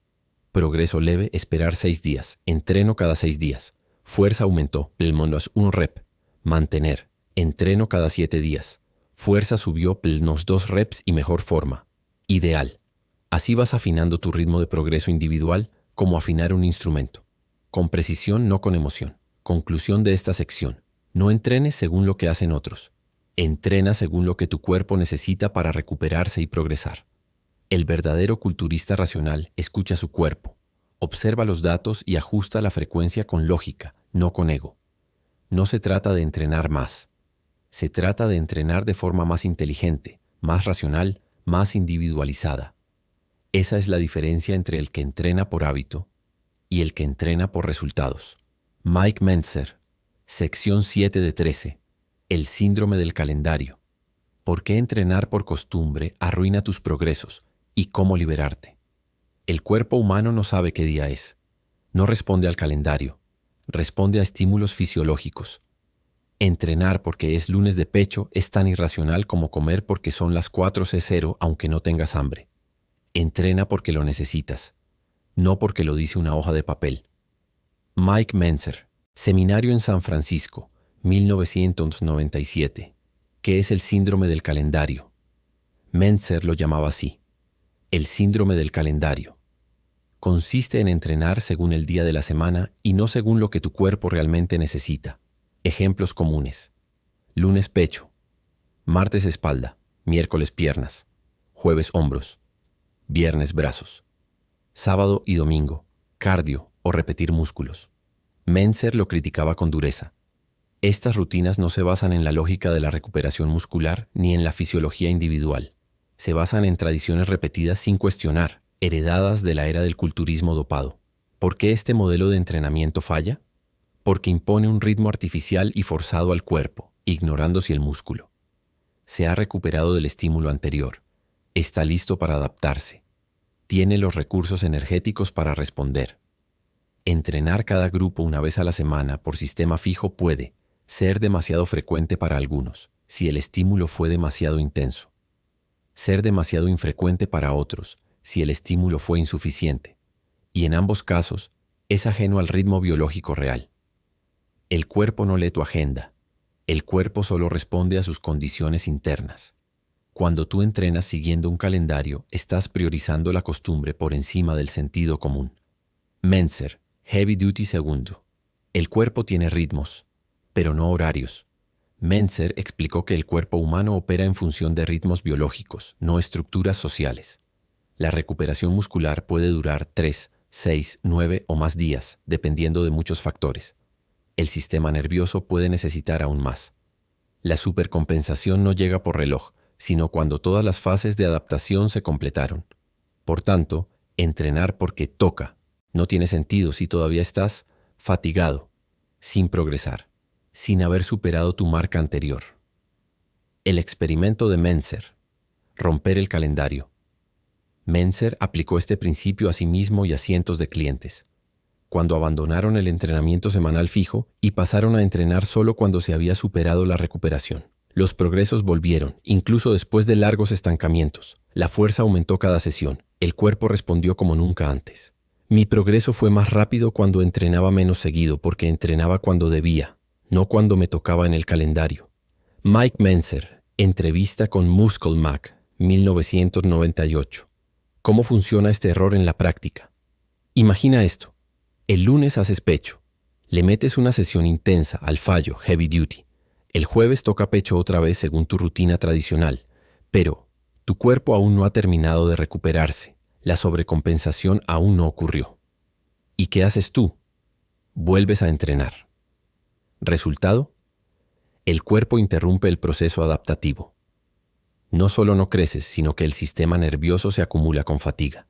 Progreso leve, esperar 6 días. Entreno cada 6 días. Fuerza aumentó, plnos 1 rep. Mantener. Entreno cada 7 días. Fuerza subió, plnos 2 reps y mejor forma. Ideal. Así vas afinando tu ritmo de progreso individual como afinar un instrumento. Con precisión, no con emoción. Conclusión de esta sección. No entrenes según lo que hacen otros. Entrena según lo que tu cuerpo necesita para recuperarse y progresar. El verdadero culturista racional escucha su cuerpo, observa los datos y ajusta la frecuencia con lógica, no con ego. No se trata de entrenar más. Se trata de entrenar de forma más inteligente, más racional, más individualizada. Esa es la diferencia entre el que entrena por hábito y el que entrena por resultados. Mike Mentzer, sección 7 de 13. El síndrome del calendario. ¿Por qué entrenar por costumbre arruina tus progresos y cómo liberarte? El cuerpo humano no sabe qué día es. No responde al calendario. Responde a estímulos fisiológicos. Entrenar porque es lunes de pecho es tan irracional como comer porque son las 4:00 aunque no tengas hambre. Entrena porque lo necesitas, no porque lo dice una hoja de papel. Mike Mentzer, Seminario en San Francisco, 1997. ¿Qué es el síndrome del calendario? Mentzer lo llamaba así. El síndrome del calendario. Consiste en entrenar según el día de la semana y no según lo que tu cuerpo realmente necesita. Ejemplos comunes. Lunes pecho. Martes espalda. miércoles piernas, jueves hombros, viernes brazos, sábado y domingo, cardio o repetir músculos. Mentzer lo criticaba con dureza. Estas rutinas no se basan en la lógica de la recuperación muscular ni en la fisiología individual. Se basan en tradiciones repetidas sin cuestionar, heredadas de la era del culturismo dopado. ¿Por qué este modelo de entrenamiento falla? Porque impone un ritmo artificial y forzado al cuerpo, ignorando si el músculo se ha recuperado del estímulo anterior, está listo para adaptarse, tiene los recursos energéticos para responder. Entrenar cada grupo una vez a la semana por sistema fijo puede ser demasiado frecuente para algunos, si el estímulo fue demasiado intenso. Ser demasiado infrecuente para otros, si el estímulo fue insuficiente. Y en ambos casos, es ajeno al ritmo biológico real. El cuerpo no lee tu agenda. El cuerpo solo responde a sus condiciones internas. Cuando tú entrenas siguiendo un calendario, estás priorizando la costumbre por encima del sentido común. Mentzer, Heavy Duty segundo. El cuerpo tiene ritmos, pero no horarios. Mentzer explicó que el cuerpo humano opera en función de ritmos biológicos, no estructuras sociales. La recuperación muscular puede durar 3, 6, 9 o más días, dependiendo de muchos factores. El sistema nervioso puede necesitar aún más. La supercompensación no llega por reloj, sino cuando todas las fases de adaptación se completaron. Por tanto, entrenar porque toca no tiene sentido si todavía estás fatigado, sin progresar, sin haber superado tu marca anterior. El experimento de Mentzer. Romper el calendario. Mentzer aplicó este principio a sí mismo y a cientos de clientes. Cuando abandonaron el entrenamiento semanal fijo y pasaron a entrenar solo cuando se había superado la recuperación. Los progresos volvieron, incluso después de largos estancamientos. La fuerza aumentó cada sesión. El cuerpo respondió como nunca antes. Mi progreso fue más rápido cuando entrenaba menos seguido porque entrenaba cuando debía, no cuando me tocaba en el calendario. Mike Mentzer, entrevista con Muscle Mac, 1998. ¿Cómo funciona este error en la práctica? Imagina esto. El lunes haces pecho. Le metes una sesión intensa al fallo, heavy duty. El jueves toca pecho otra vez según tu rutina tradicional. Pero tu cuerpo aún no ha terminado de recuperarse. La sobrecompensación aún no ocurrió. ¿Y qué haces tú? Vuelves a entrenar. ¿Resultado? El cuerpo interrumpe el proceso adaptativo. No solo no creces, sino que el sistema nervioso se acumula con fatiga.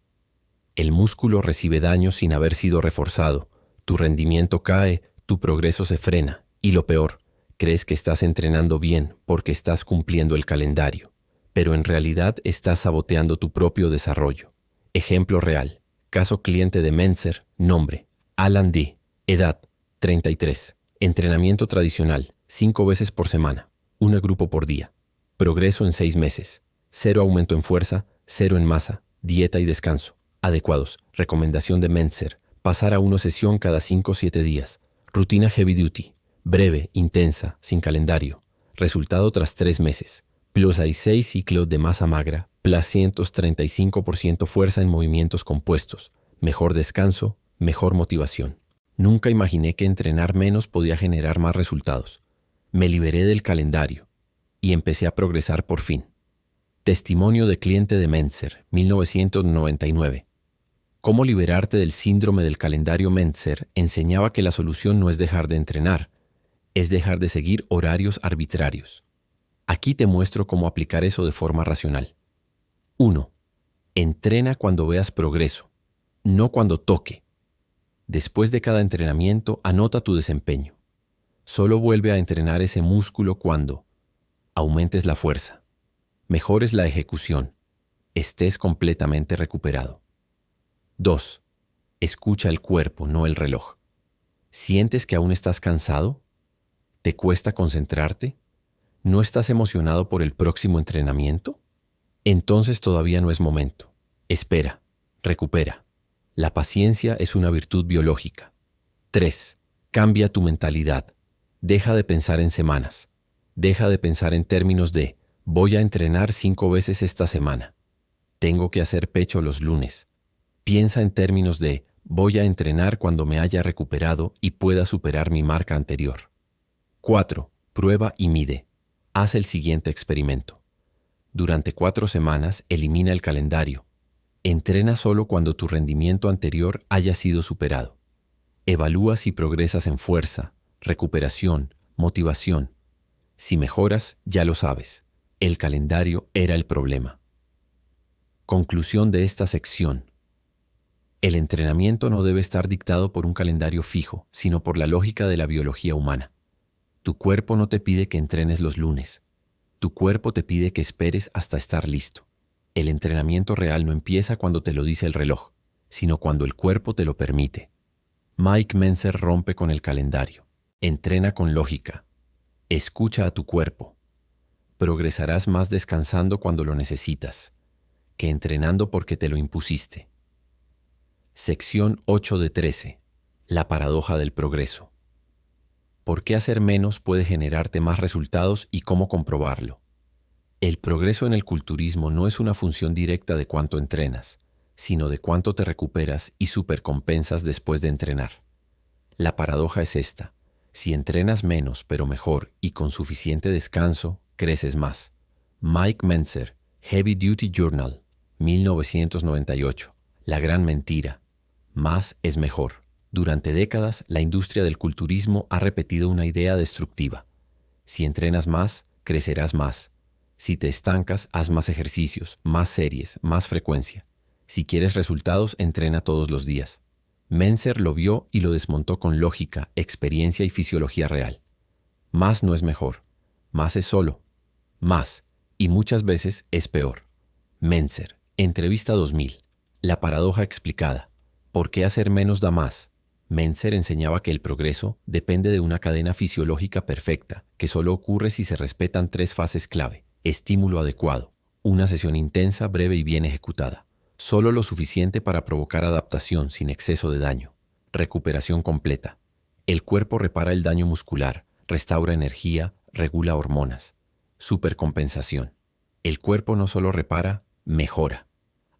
El músculo recibe daño sin haber sido reforzado, tu rendimiento cae, tu progreso se frena y lo peor, crees que estás entrenando bien porque estás cumpliendo el calendario, pero en realidad estás saboteando tu propio desarrollo. Ejemplo real, caso cliente de Mentzer, nombre, Alan D., edad, 33, entrenamiento tradicional, 5 veces por semana, 1 grupo por día, progreso en 6 meses, 0 aumento en fuerza, 0 en masa, dieta y descanso. Adecuados. Recomendación de Mentzer. Pasar a una sesión cada 5 o 7 días. Rutina heavy duty. Breve, intensa, sin calendario. Resultado tras 3 meses. Plus hay 6 ciclos de masa magra. Plus 135% fuerza en movimientos compuestos. Mejor descanso, mejor motivación. Nunca imaginé que entrenar menos podía generar más resultados. Me liberé del calendario y empecé a progresar por fin. Testimonio de cliente de Mentzer, 1999. Cómo liberarte del síndrome del calendario. Mentzer enseñaba que la solución no es dejar de entrenar, es dejar de seguir horarios arbitrarios. Aquí te muestro cómo aplicar eso de forma racional. 1. Entrena cuando veas progreso, no cuando toque. Después de cada entrenamiento, anota tu desempeño. Solo vuelve a entrenar ese músculo cuando aumentes la fuerza, mejores la ejecución, estés completamente recuperado. 2. Escucha el cuerpo, no el reloj. ¿Sientes que aún estás cansado? ¿Te cuesta concentrarte? ¿No estás emocionado por el próximo entrenamiento? Entonces todavía no es momento. Espera, recupera. La paciencia es una virtud biológica. 3. Cambia tu mentalidad. Deja de pensar en semanas. Deja de pensar en términos de voy a entrenar 5 veces esta semana. Tengo que hacer pecho los lunes. Piensa en términos de voy a entrenar cuando me haya recuperado y pueda superar mi marca anterior. 4. Prueba y mide. Haz el siguiente experimento. Durante 4 semanas elimina el calendario. Entrena solo cuando tu rendimiento anterior haya sido superado. Evalúa si progresas en fuerza, recuperación, motivación. Si mejoras, ya lo sabes. El calendario era el problema. Conclusión de esta sección. El entrenamiento no debe estar dictado por un calendario fijo, sino por la lógica de la biología humana. Tu cuerpo no te pide que entrenes los lunes. Tu cuerpo te pide que esperes hasta estar listo. El entrenamiento real no empieza cuando te lo dice el reloj, sino cuando el cuerpo te lo permite. Mike Mentzer rompe con el calendario. Entrena con lógica. Escucha a tu cuerpo. Progresarás más descansando cuando lo necesitas, que entrenando porque te lo impusiste. Sección 8 de 13. La paradoja del progreso. ¿Por qué hacer menos puede generarte más resultados y cómo comprobarlo? El progreso en el culturismo no es una función directa de cuánto entrenas, sino de cuánto te recuperas y supercompensas después de entrenar. La paradoja es esta: si entrenas menos pero mejor y con suficiente descanso, creces más. Mike Mentzer, Heavy Duty Journal, 1998. La gran mentira. Más es mejor. Durante décadas, la industria del culturismo ha repetido una idea destructiva. Si entrenas más, crecerás más. Si te estancas, haz más ejercicios, más series, más frecuencia. Si quieres resultados, entrena todos los días. Mentzer lo vio y lo desmontó con lógica, experiencia y fisiología real. Más no es mejor. Más es solo. Más. Y muchas veces es peor. Mentzer, entrevista 2000. La paradoja explicada. ¿Por qué hacer menos da más? Mentzer enseñaba que el progreso depende de una cadena fisiológica perfecta, que solo ocurre si se respetan 3 fases clave. Estímulo adecuado. Una sesión intensa, breve y bien ejecutada. Solo lo suficiente para provocar adaptación sin exceso de daño. Recuperación completa. El cuerpo repara el daño muscular, restaura energía, regula hormonas. Supercompensación. El cuerpo no solo repara, mejora.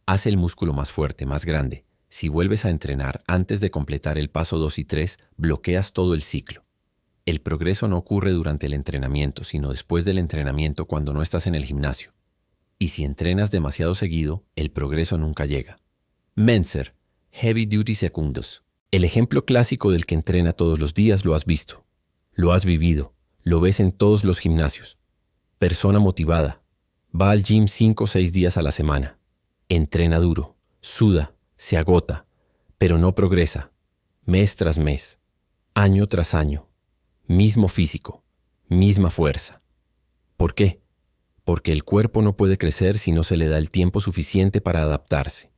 Hace el músculo más fuerte, más grande. Si vuelves a entrenar antes de completar el paso 2 y 3, bloqueas todo el ciclo. El progreso no ocurre durante el entrenamiento, sino después del entrenamiento cuando no estás en el gimnasio. Y si entrenas demasiado seguido, el progreso nunca llega. Mentzer, Heavy Duty Secondos. El ejemplo clásico del que entrena todos los días lo has visto. Lo has vivido. Lo ves en todos los gimnasios. Persona motivada. Va al gym 5 o 6 días a la semana. Entrena duro. Suda. Se agota. Pero no progresa. Mes tras mes. Año tras año. Mismo físico. Misma fuerza. ¿Por qué? Porque el cuerpo no puede crecer si no se le da el tiempo suficiente para adaptarse.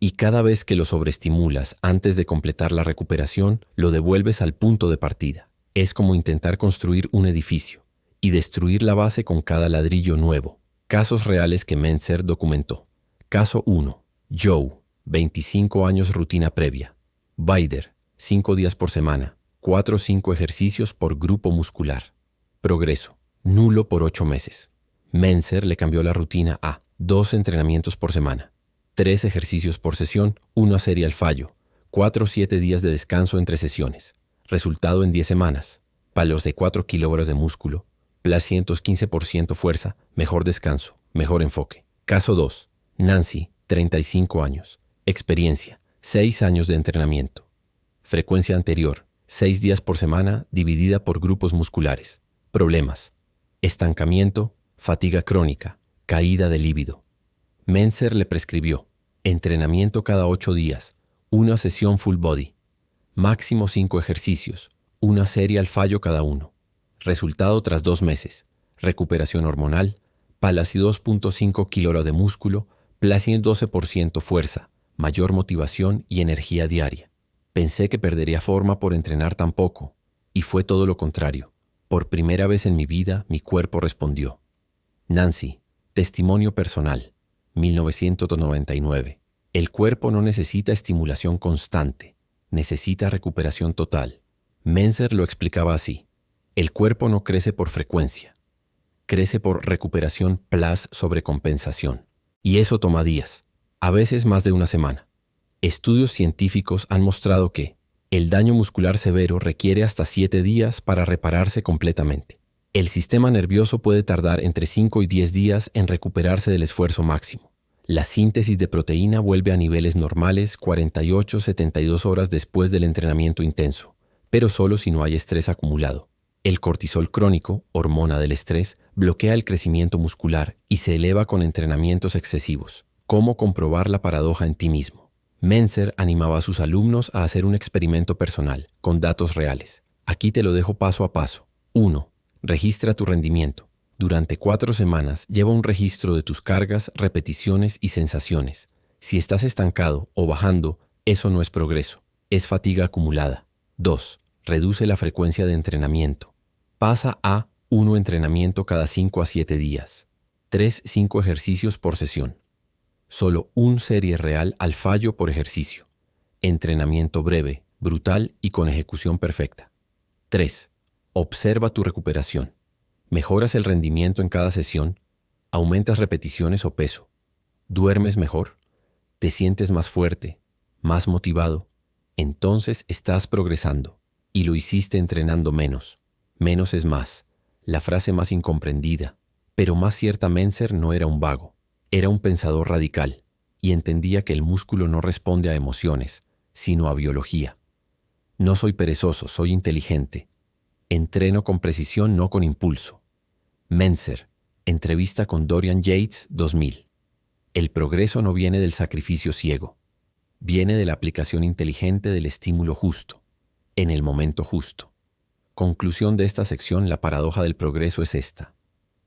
Y cada vez que lo sobreestimulas antes de completar la recuperación, lo devuelves al punto de partida. Es como intentar construir un edificio y destruir la base con cada ladrillo nuevo. Casos reales que Mentzer documentó. Caso 1. Joe, 25 años rutina previa. Bider, 5 días por semana, 4 o 5 ejercicios por grupo muscular. Progreso, nulo por 8 meses. Mentzer le cambió la rutina a 2 entrenamientos por semana, 3 ejercicios por sesión, 1 serie al fallo, 4 o 7 días de descanso entre sesiones. Resultado en 10 semanas. Palos de 4 kilogramos de músculo, plus 115% fuerza, mejor descanso, mejor enfoque. Caso 2. Nancy, 35 años. Experiencia, 6 años de entrenamiento. Frecuencia anterior, 6 días por semana dividida por grupos musculares. Problemas, estancamiento, fatiga crónica, caída de líbido. Mentzer le prescribió entrenamiento cada 8 días, 1 sesión full body, máximo 5 ejercicios, 1 serie al fallo cada uno. Resultado tras 2 meses, recuperación hormonal, palas y 2.5 kilogramos de músculo, plus 12% fuerza, mayor motivación y energía diaria. Pensé que perdería forma por entrenar tan poco, y fue todo lo contrario. Por primera vez en mi vida, mi cuerpo respondió. Nancy, testimonio personal, 1999. El cuerpo no necesita estimulación constante, necesita recuperación total. Mentzer lo explicaba así. El cuerpo no crece por frecuencia, crece por recuperación plus sobrecompensación. Y eso toma días, a veces más de una semana. Estudios científicos han mostrado que el daño muscular severo requiere hasta 7 días para repararse completamente. El sistema nervioso puede tardar entre 5 y 10 días en recuperarse del esfuerzo máximo. La síntesis de proteína vuelve a niveles normales 48-72 horas después del entrenamiento intenso, pero solo si no hay estrés acumulado. El cortisol crónico, hormona del estrés, bloquea el crecimiento muscular y se eleva con entrenamientos excesivos. ¿Cómo comprobar la paradoja en ti mismo? Mentzer animaba a sus alumnos a hacer un experimento personal, con datos reales. Aquí te lo dejo paso a paso. 1. Registra tu rendimiento. Durante 4 semanas, lleva un registro de tus cargas, repeticiones y sensaciones. Si estás estancado o bajando, eso no es progreso, es fatiga acumulada. 2. Reduce la frecuencia de entrenamiento. Pasa a 1 entrenamiento cada 5 a 7 días. 3-5 ejercicios por sesión. Solo una serie real al fallo por ejercicio. Entrenamiento breve, brutal y con ejecución perfecta. 3. Observa tu recuperación. ¿Mejoras el rendimiento en cada sesión? ¿Aumentas repeticiones o peso? ¿Duermes mejor? ¿Te sientes más fuerte, más motivado? Entonces estás progresando y lo hiciste entrenando menos. Menos es más, la frase más incomprendida, pero más cierta. Mentzer no era un vago, era un pensador radical y entendía que el músculo no responde a emociones, sino a biología. No soy perezoso, soy inteligente. Entreno con precisión, no con impulso. Mentzer, entrevista con Dorian Yates, 2000. El progreso no viene del sacrificio ciego. Viene de la aplicación inteligente del estímulo justo, en el momento justo. Conclusión de esta sección: la paradoja del progreso es esta.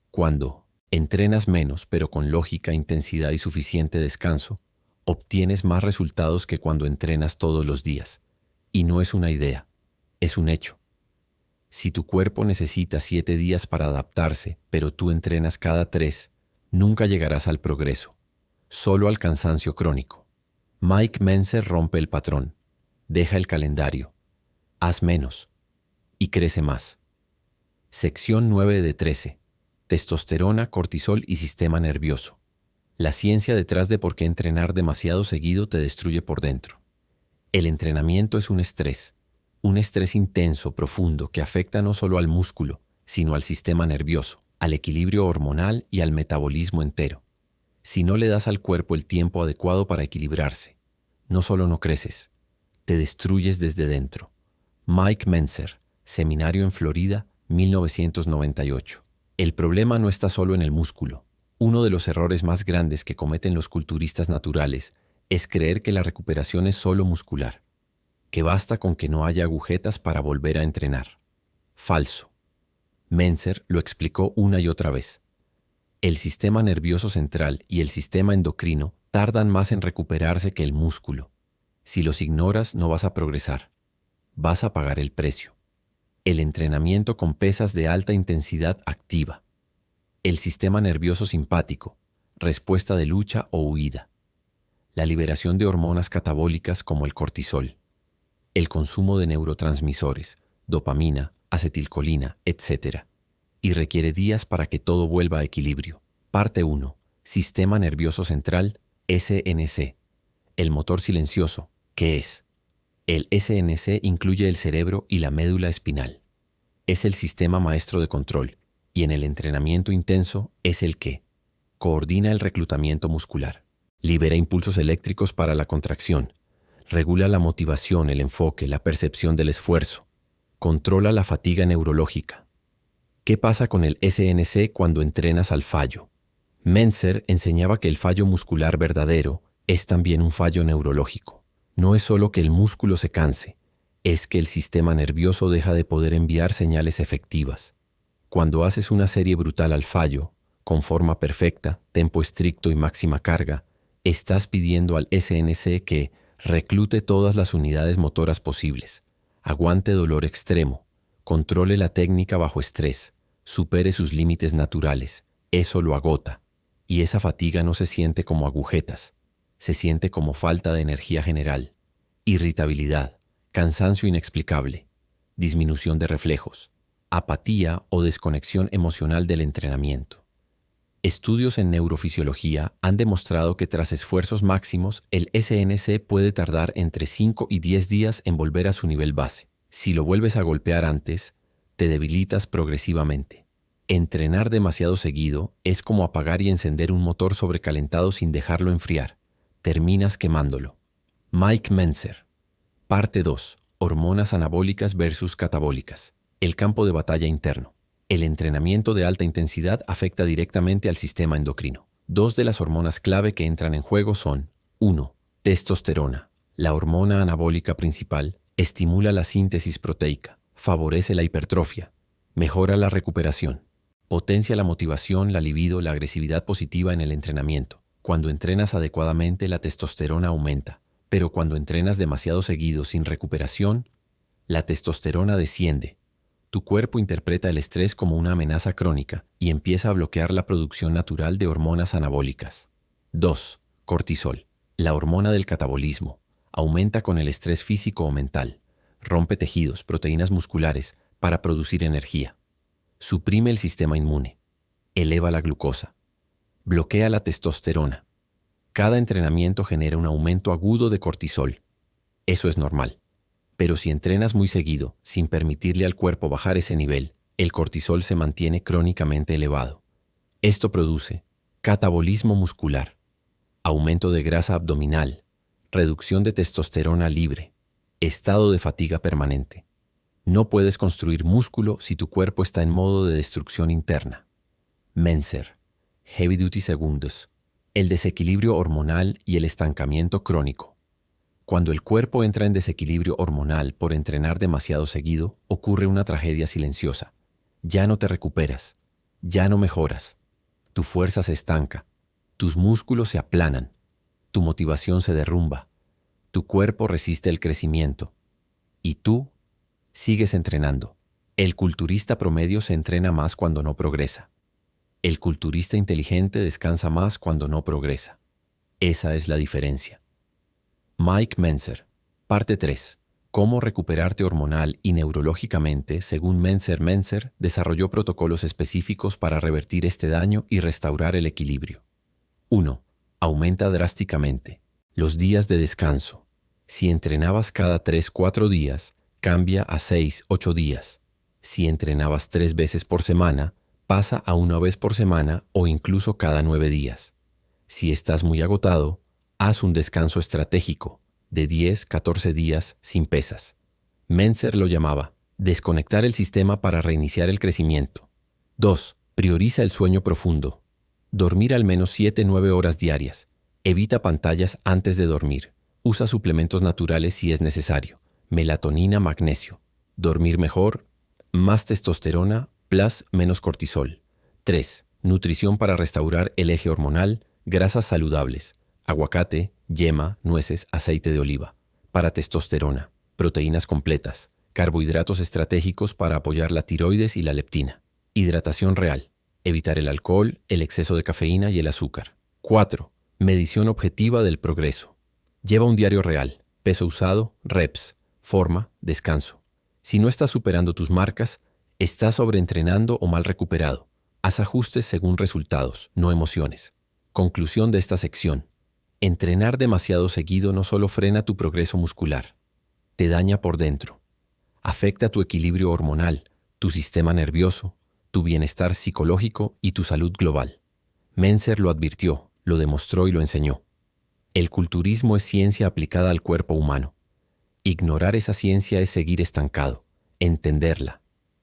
Cuando entrenas menos, pero con lógica, intensidad y suficiente descanso, obtienes más resultados que cuando entrenas todos los días. Y no es una idea, es un hecho. Si tu cuerpo necesita 7 días para adaptarse, pero tú entrenas cada 3, nunca llegarás al progreso, solo al cansancio crónico. Mike Mentzer rompe el patrón, deja el calendario, haz menos y crece más. Sección 9 de 13. Testosterona, cortisol y sistema nervioso. La ciencia detrás de por qué entrenar demasiado seguido te destruye por dentro. El entrenamiento es un estrés intenso, profundo, que afecta no solo al músculo, sino al sistema nervioso, al equilibrio hormonal y al metabolismo entero. Si no le das al cuerpo el tiempo adecuado para equilibrarse, no solo no creces, te destruyes desde dentro. Mike Mentzer, Seminario en Florida, 1998. El problema no está solo en el músculo. Uno de los errores más grandes que cometen los culturistas naturales es creer que la recuperación es solo muscular, que basta con que no haya agujetas para volver a entrenar. Falso. Mentzer lo explicó una y otra vez. El sistema nervioso central y el sistema endocrino tardan más en recuperarse que el músculo. Si los ignoras, no vas a progresar. Vas a pagar el precio. El entrenamiento con pesas de alta intensidad activa. El sistema nervioso simpático, respuesta de lucha o huida. La liberación de hormonas catabólicas como el cortisol. El consumo de neurotransmisores, dopamina, acetilcolina, etc. Y requiere días para que todo vuelva a equilibrio. Parte 1. Sistema nervioso central, SNC. El motor silencioso, ¿qué es? El SNC incluye el cerebro y la médula espinal. Es el sistema maestro de control, y en el entrenamiento intenso es el que coordina el reclutamiento muscular, libera impulsos eléctricos para la contracción, regula la motivación, el enfoque, la percepción del esfuerzo, controla la fatiga neurológica. ¿Qué pasa con el SNC cuando entrenas al fallo? Mentzer enseñaba que el fallo muscular verdadero es también un fallo neurológico. No es solo que el músculo se canse, es que el sistema nervioso deja de poder enviar señales efectivas. Cuando haces una serie brutal al fallo, con forma perfecta, tempo estricto y máxima carga, estás pidiendo al SNC que reclute todas las unidades motoras posibles, aguante dolor extremo, controle la técnica bajo estrés, supere sus límites naturales. Eso lo agota, y esa fatiga no se siente como agujetas, se siente como falta de energía general, irritabilidad, cansancio inexplicable, disminución de reflejos, apatía o desconexión emocional del entrenamiento. Estudios en neurofisiología han demostrado que tras esfuerzos máximos, el SNC puede tardar entre 5 y 10 días en volver a su nivel base. Si lo vuelves a golpear antes, te debilitas progresivamente. Entrenar demasiado seguido es como apagar y encender un motor sobrecalentado sin dejarlo enfriar. Terminas quemándolo. Mike Mentzer. Parte 2. Hormonas anabólicas versus catabólicas. El campo de batalla interno. El entrenamiento de alta intensidad afecta directamente al sistema endocrino. Dos de las hormonas clave que entran en juego son: 1. Testosterona. La hormona anabólica principal estimula la síntesis proteica, favorece la hipertrofia, mejora la recuperación, potencia la motivación, la libido, la agresividad positiva en el entrenamiento. Cuando entrenas adecuadamente, la testosterona aumenta, pero cuando entrenas demasiado seguido sin recuperación, la testosterona desciende. Tu cuerpo interpreta el estrés como una amenaza crónica y empieza a bloquear la producción natural de hormonas anabólicas. 2. Cortisol. La hormona del catabolismo. Aumenta con el estrés físico o mental. Rompe tejidos, proteínas musculares para producir energía. Suprime el sistema inmune. Eleva la glucosa. Bloquea la testosterona. Cada entrenamiento genera un aumento agudo de cortisol. Eso es normal. Pero si entrenas muy seguido, sin permitirle al cuerpo bajar ese nivel, el cortisol se mantiene crónicamente elevado. Esto produce catabolismo muscular, aumento de grasa abdominal, reducción de testosterona libre, estado de fatiga permanente. No puedes construir músculo si tu cuerpo está en modo de destrucción interna. Mentzer. Heavy Duty Segundos. El desequilibrio hormonal y el estancamiento crónico. Cuando el cuerpo entra en desequilibrio hormonal por entrenar demasiado seguido, ocurre una tragedia silenciosa. Ya no te recuperas, ya no mejoras. Tu fuerza se estanca, tus músculos se aplanan, tu motivación se derrumba, tu cuerpo resiste el crecimiento y tú sigues entrenando. El culturista promedio se entrena más cuando no progresa. El culturista inteligente descansa más cuando no progresa. Esa es la diferencia. Mike Mentzer. Parte 3. Cómo recuperarte hormonal y neurológicamente. Según Mentzer desarrolló protocolos específicos para revertir este daño y restaurar el equilibrio. 1. Aumenta drásticamente los días de descanso. Si entrenabas cada 3-4 días, cambia a 6-8 días. Si entrenabas 3 veces por semana, pasa a 1 vez por semana o incluso cada 9 días. Si estás muy agotado, haz un descanso estratégico de 10-14 días sin pesas. Mentzer lo llamaba desconectar el sistema para reiniciar el crecimiento. 2. Prioriza el sueño profundo. Dormir al menos 7-9 horas diarias. Evita pantallas antes de dormir. Usa suplementos naturales si es necesario. Melatonina, magnesio. Dormir mejor, más testosterona, menos cortisol. 3. Nutrición para restaurar el eje hormonal, grasas saludables. Aguacate, yema, nueces, aceite de oliva. Para testosterona, proteínas completas, carbohidratos estratégicos para apoyar la tiroides y la leptina. Hidratación real, evitar el alcohol, el exceso de cafeína y el azúcar. 4. Medición objetiva del progreso. Lleva un diario real, peso usado, reps, forma, descanso. Si no estás superando tus marcas, estás sobreentrenando o mal recuperado. Haz ajustes según resultados, no emociones. Conclusión de esta sección. Entrenar demasiado seguido no solo frena tu progreso muscular, te daña por dentro. Afecta tu equilibrio hormonal, tu sistema nervioso, tu bienestar psicológico y tu salud global. Mentzer lo advirtió, lo demostró y lo enseñó. El culturismo es ciencia aplicada al cuerpo humano. Ignorar esa ciencia es seguir estancado. Entenderla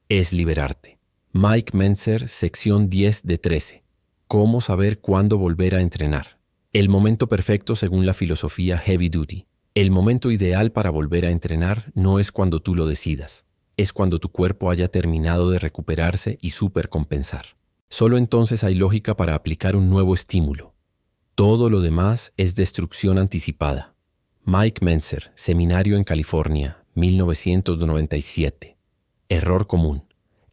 es liberarte. Mike Mentzer, sección 10 de 13. ¿Cómo saber cuándo volver a entrenar? El momento perfecto según la filosofía Heavy Duty. El momento ideal para volver a entrenar no es cuando tú lo decidas. Es cuando tu cuerpo haya terminado de recuperarse y supercompensar. Solo entonces hay lógica para aplicar un nuevo estímulo. Todo lo demás es destrucción anticipada. Mike Mentzer, Seminario en California, 1997. Error común.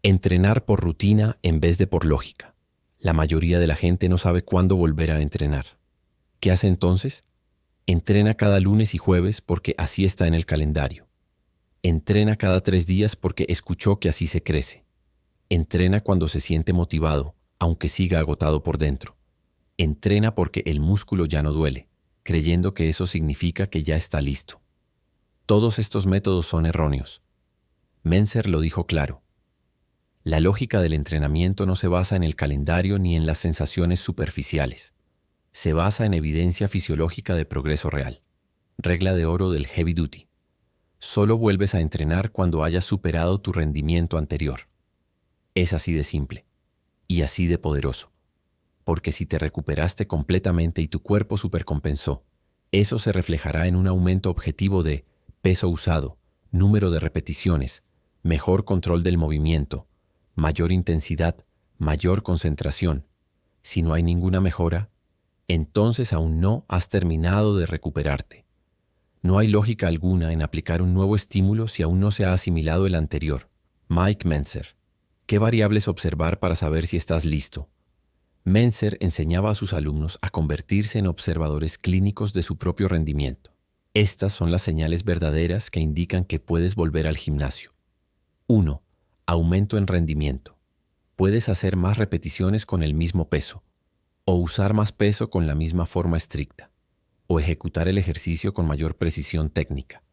Entrenar por rutina en vez de por lógica. La mayoría de la gente no sabe cuándo volver a entrenar. ¿Qué hace entonces? Entrena cada lunes y jueves porque así está en el calendario. Entrena cada 3 días porque escuchó que así se crece. Entrena cuando se siente motivado, aunque siga agotado por dentro. Entrena porque el músculo ya no duele, creyendo que eso significa que ya está listo. Todos estos métodos son erróneos. Mentzer lo dijo claro. La lógica del entrenamiento no se basa en el calendario ni en las sensaciones superficiales. Se basa en evidencia fisiológica de progreso real. Regla de oro del heavy duty. Solo vuelves a entrenar cuando hayas superado tu rendimiento anterior. Es así de simple y así de poderoso. Porque si te recuperaste completamente y tu cuerpo supercompensó, eso se reflejará en un aumento objetivo de peso usado, número de repeticiones, mejor control del movimiento, mayor intensidad, mayor concentración. Si no hay ninguna mejora, entonces aún no has terminado de recuperarte. No hay lógica alguna en aplicar un nuevo estímulo si aún no se ha asimilado el anterior. Mike Mentzer. ¿Qué variables observar para saber si estás listo? Mentzer enseñaba a sus alumnos a convertirse en observadores clínicos de su propio rendimiento. Estas son las señales verdaderas que indican que puedes volver al gimnasio. 1. Aumento en rendimiento. Puedes hacer más repeticiones con el mismo peso, o usar más peso con la misma forma estricta, o ejecutar el ejercicio con mayor precisión técnica.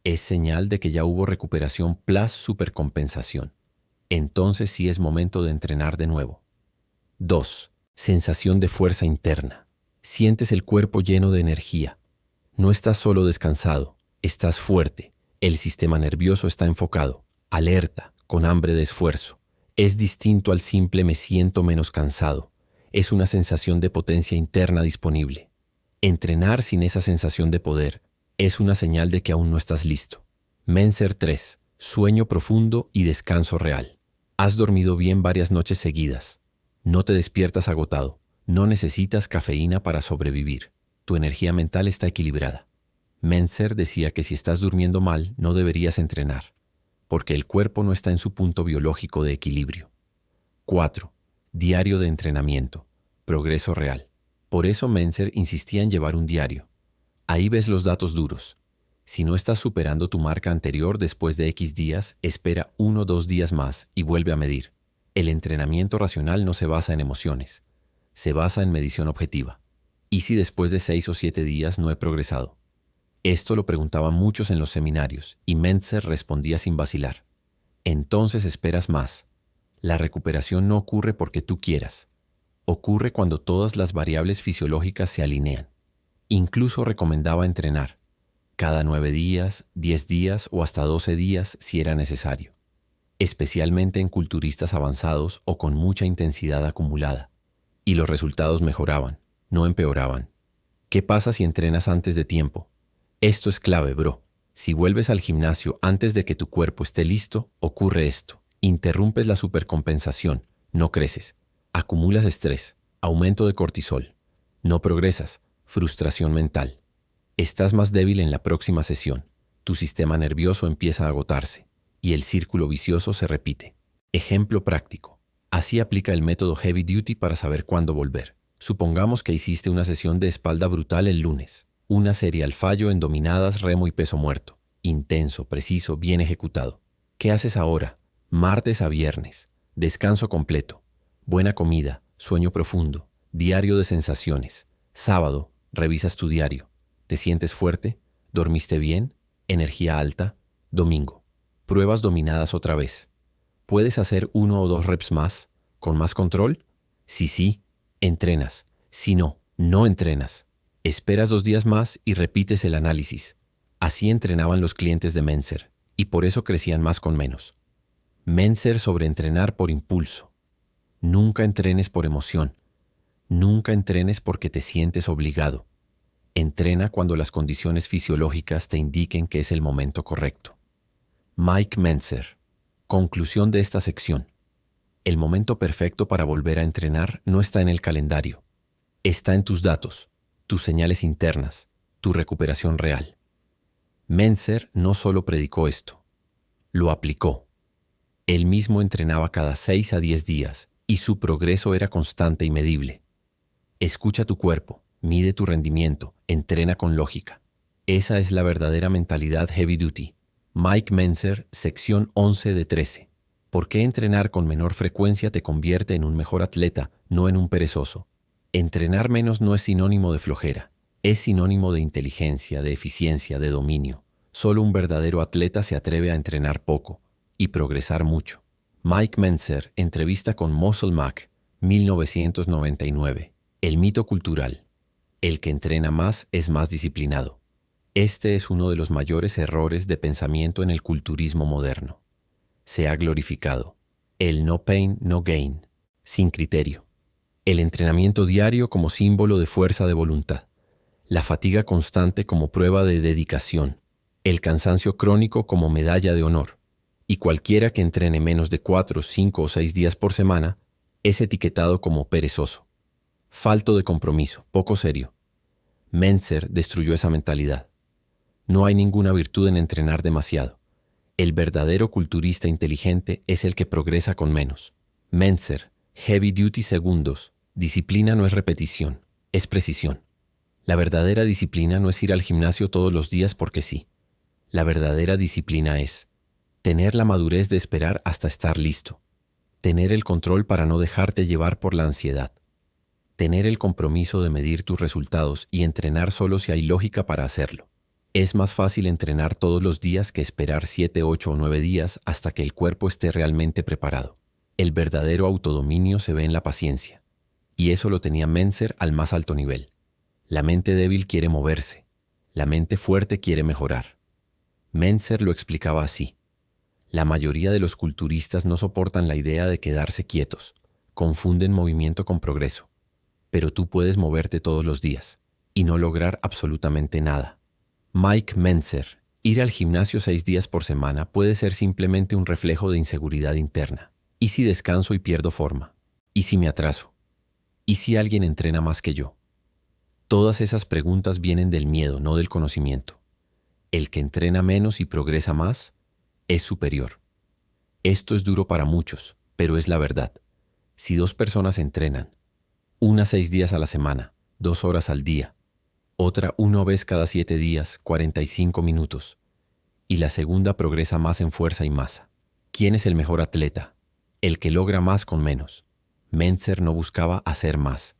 Es señal de que ya hubo recuperación plus supercompensación. Entonces sí es momento de entrenar de nuevo. 2. Sensación de fuerza interna. Sientes el cuerpo lleno de energía. No estás solo descansado, estás fuerte. El sistema nervioso está enfocado, alerta, con hambre de esfuerzo. Es distinto al simple me siento menos cansado. Es una sensación de potencia interna disponible. Entrenar sin esa sensación de poder es una señal de que aún no estás listo. Mentzer 3. Sueño profundo y descanso real. Has dormido bien varias noches seguidas. No te despiertas agotado. No necesitas cafeína para sobrevivir. Tu energía mental está equilibrada. Mentzer decía que si estás durmiendo mal, no deberías entrenar, porque el cuerpo no está en su punto biológico de equilibrio. 4. Diario de entrenamiento. Progreso real. Por eso Mentzer insistía en llevar un diario. Ahí ves los datos duros. Si no estás superando tu marca anterior después de X días, espera 1 o 2 días más y vuelve a medir. El entrenamiento racional no se basa en emociones. Se basa en medición objetiva. ¿Y si después de 6 o 7 días no he progresado? Esto lo preguntaban muchos en los seminarios y Mentzer respondía sin vacilar. Entonces esperas más. La recuperación no ocurre porque tú quieras. Ocurre cuando todas las variables fisiológicas se alinean. Incluso recomendaba entrenar cada 9 días, 10 días o hasta 12 días si era necesario, especialmente en culturistas avanzados o con mucha intensidad acumulada. Y los resultados mejoraban, no empeoraban. ¿Qué pasa si entrenas antes de tiempo? Esto es clave, bro. Si vuelves al gimnasio antes de que tu cuerpo esté listo, ocurre esto. Interrumpes la supercompensación, no creces. Acumulas estrés, aumento de cortisol. No progresas, frustración mental. Estás más débil en la próxima sesión. Tu sistema nervioso empieza a agotarse y el círculo vicioso se repite. Ejemplo práctico. Así aplica el método Heavy Duty para saber cuándo volver. Supongamos que hiciste una sesión de espalda brutal el lunes. Una serie al fallo en dominadas, remo y peso muerto. Intenso, preciso, bien ejecutado. ¿Qué haces ahora? Martes a viernes. Descanso completo. Buena comida, sueño profundo, diario de sensaciones. Sábado, revisas tu diario. ¿Te sientes fuerte? ¿Dormiste bien? ¿Energía alta? Domingo. Pruebas dominadas otra vez. ¿Puedes hacer 1 o 2 reps más? ¿Con más control? Si sí, entrenas. Si no, no entrenas. Esperas 2 días más y repites el análisis. Así entrenaban los clientes de Mentzer, y por eso crecían más con menos. Mentzer sobre entrenar por impulso. Nunca entrenes por emoción. Nunca entrenes porque te sientes obligado. Entrena cuando las condiciones fisiológicas te indiquen que es el momento correcto. Mike Mentzer. Conclusión de esta sección. El momento perfecto para volver a entrenar no está en el calendario. Está en tus datos, tus señales internas, tu recuperación real. Mentzer no solo predicó esto, lo aplicó. Él mismo entrenaba cada 6 a 10 días y su progreso era constante y medible. Escucha tu cuerpo, mide tu rendimiento, entrena con lógica. Esa es la verdadera mentalidad heavy duty. Mike Mentzer, sección 11 de 13. ¿Por qué entrenar con menor frecuencia te convierte en un mejor atleta, no en un perezoso? Entrenar menos no es sinónimo de flojera. Es sinónimo de inteligencia, de eficiencia, de dominio. Solo un verdadero atleta se atreve a entrenar poco y progresar mucho. Mike Mentzer, entrevista con Muscle Mac, 1999. El mito cultural. El que entrena más es más disciplinado. Este es uno de los mayores errores de pensamiento en el culturismo moderno. Se ha glorificado el no pain, no gain, sin criterio. El entrenamiento diario como símbolo de fuerza de voluntad. La fatiga constante como prueba de dedicación. El cansancio crónico como medalla de honor. Y cualquiera que entrene menos de 4, 5 o 6 días por semana es etiquetado como perezoso. Falto de compromiso, poco serio. Mentzer destruyó esa mentalidad. No hay ninguna virtud en entrenar demasiado. El verdadero culturista inteligente es el que progresa con menos. Mentzer, Heavy Duty segundos. Disciplina no es repetición, es precisión. La verdadera disciplina no es ir al gimnasio todos los días porque sí. La verdadera disciplina es tener la madurez de esperar hasta estar listo. Tener el control para no dejarte llevar por la ansiedad. Tener el compromiso de medir tus resultados y entrenar solo si hay lógica para hacerlo. Es más fácil entrenar todos los días que esperar 7, 8 o 9 días hasta que el cuerpo esté realmente preparado. El verdadero autodominio se ve en la paciencia. Y eso lo tenía Mentzer al más alto nivel. La mente débil quiere moverse. La mente fuerte quiere mejorar. Mentzer lo explicaba así. La mayoría de los culturistas no soportan la idea de quedarse quietos. Confunden movimiento con progreso. Pero tú puedes moverte todos los días y no lograr absolutamente nada. Mike Mentzer, ir al gimnasio 6 días por semana puede ser simplemente un reflejo de inseguridad interna. ¿Y si descanso y pierdo forma? ¿Y si me atraso? ¿Y si alguien entrena más que yo? Todas esas preguntas vienen del miedo, no del conocimiento. El que entrena menos y progresa más es superior. Esto es duro para muchos, pero es la verdad. Si 2 personas entrenan, una 6 días a la semana, 2 horas al día, otra una vez cada 7 días, 45 minutos, y la segunda progresa más en fuerza y masa. ¿Quién es el mejor atleta? El que logra más con menos. Mentzer no buscaba hacer más.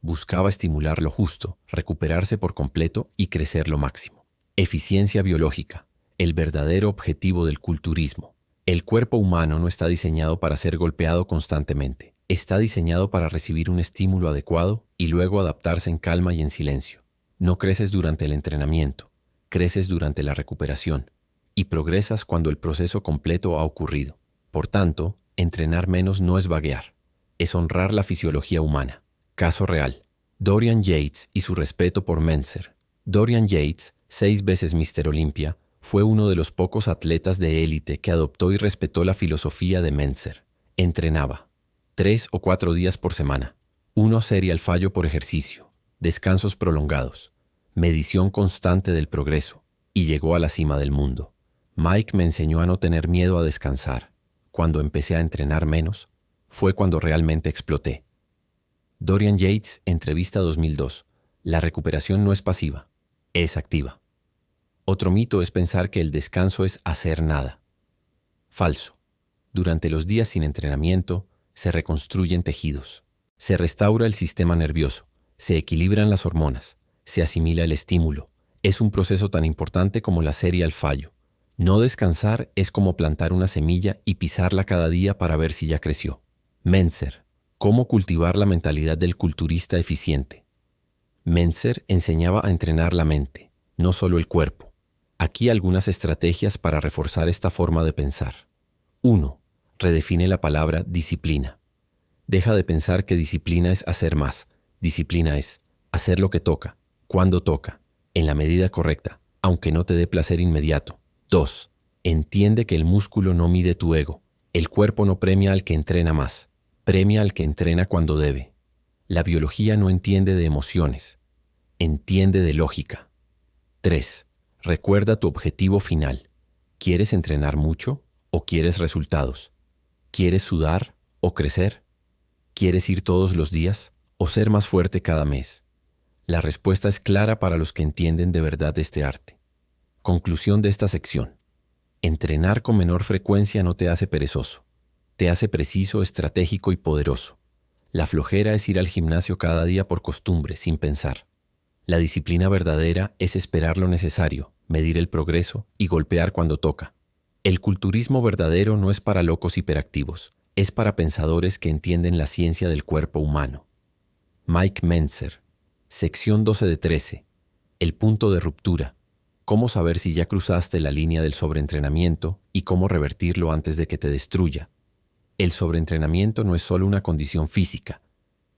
Buscaba estimular lo justo, recuperarse por completo y crecer lo máximo. Eficiencia biológica, el verdadero objetivo del culturismo. El cuerpo humano no está diseñado para ser golpeado constantemente. Está diseñado para recibir un estímulo adecuado y luego adaptarse en calma y en silencio. No creces durante el entrenamiento, creces durante la recuperación y progresas cuando el proceso completo ha ocurrido. Por tanto, entrenar menos no es vaguear, es honrar la fisiología humana. Caso real. Dorian Yates y su respeto por Mentzer. Dorian Yates, 6 veces Mr. Olympia, fue uno de los pocos atletas de élite que adoptó y respetó la filosofía de Mentzer. Entrenaba 3 o 4 días por semana. 1 serie al fallo por ejercicio, descansos prolongados, medición constante del progreso, y llegó a la cima del mundo. Mike me enseñó a no tener miedo a descansar. Cuando empecé a entrenar menos, fue cuando realmente exploté. Dorian Yates, entrevista 2002. La recuperación no es pasiva, es activa. Otro mito es pensar que el descanso es hacer nada. Falso. Durante los días sin entrenamiento, se reconstruyen tejidos, se restaura el sistema nervioso, se equilibran las hormonas, se asimila el estímulo. Es un proceso tan importante como la serie al fallo. No descansar es como plantar una semilla y pisarla cada día para ver si ya creció. Mentzer. ¿Cómo cultivar la mentalidad del culturista eficiente? Mentzer enseñaba a entrenar la mente, no solo el cuerpo. Aquí algunas estrategias para reforzar esta forma de pensar. 1. Redefine la palabra disciplina. Deja de pensar que disciplina es hacer más. Disciplina es hacer lo que toca, cuando toca, en la medida correcta, aunque no te dé placer inmediato. 2. Entiende que el músculo no mide tu ego. El cuerpo no premia al que entrena más. Premia al que entrena cuando debe. La biología no entiende de emociones, entiende de lógica. 3. Recuerda tu objetivo final. ¿Quieres entrenar mucho o quieres resultados? ¿Quieres sudar o crecer? ¿Quieres ir todos los días o ser más fuerte cada mes? La respuesta es clara para los que entienden de verdad este arte. Conclusión de esta sección. Entrenar con menor frecuencia no te hace perezoso. Te hace preciso, estratégico y poderoso. La flojera es ir al gimnasio cada día por costumbre, sin pensar. La disciplina verdadera es esperar lo necesario, medir el progreso y golpear cuando toca. El culturismo verdadero no es para locos hiperactivos, es para pensadores que entienden la ciencia del cuerpo humano. Mike Mentzer, sección 12 de 13. El punto de ruptura. Cómo saber si ya cruzaste la línea del sobreentrenamiento y cómo revertirlo antes de que te destruya. El sobreentrenamiento no es solo una condición física,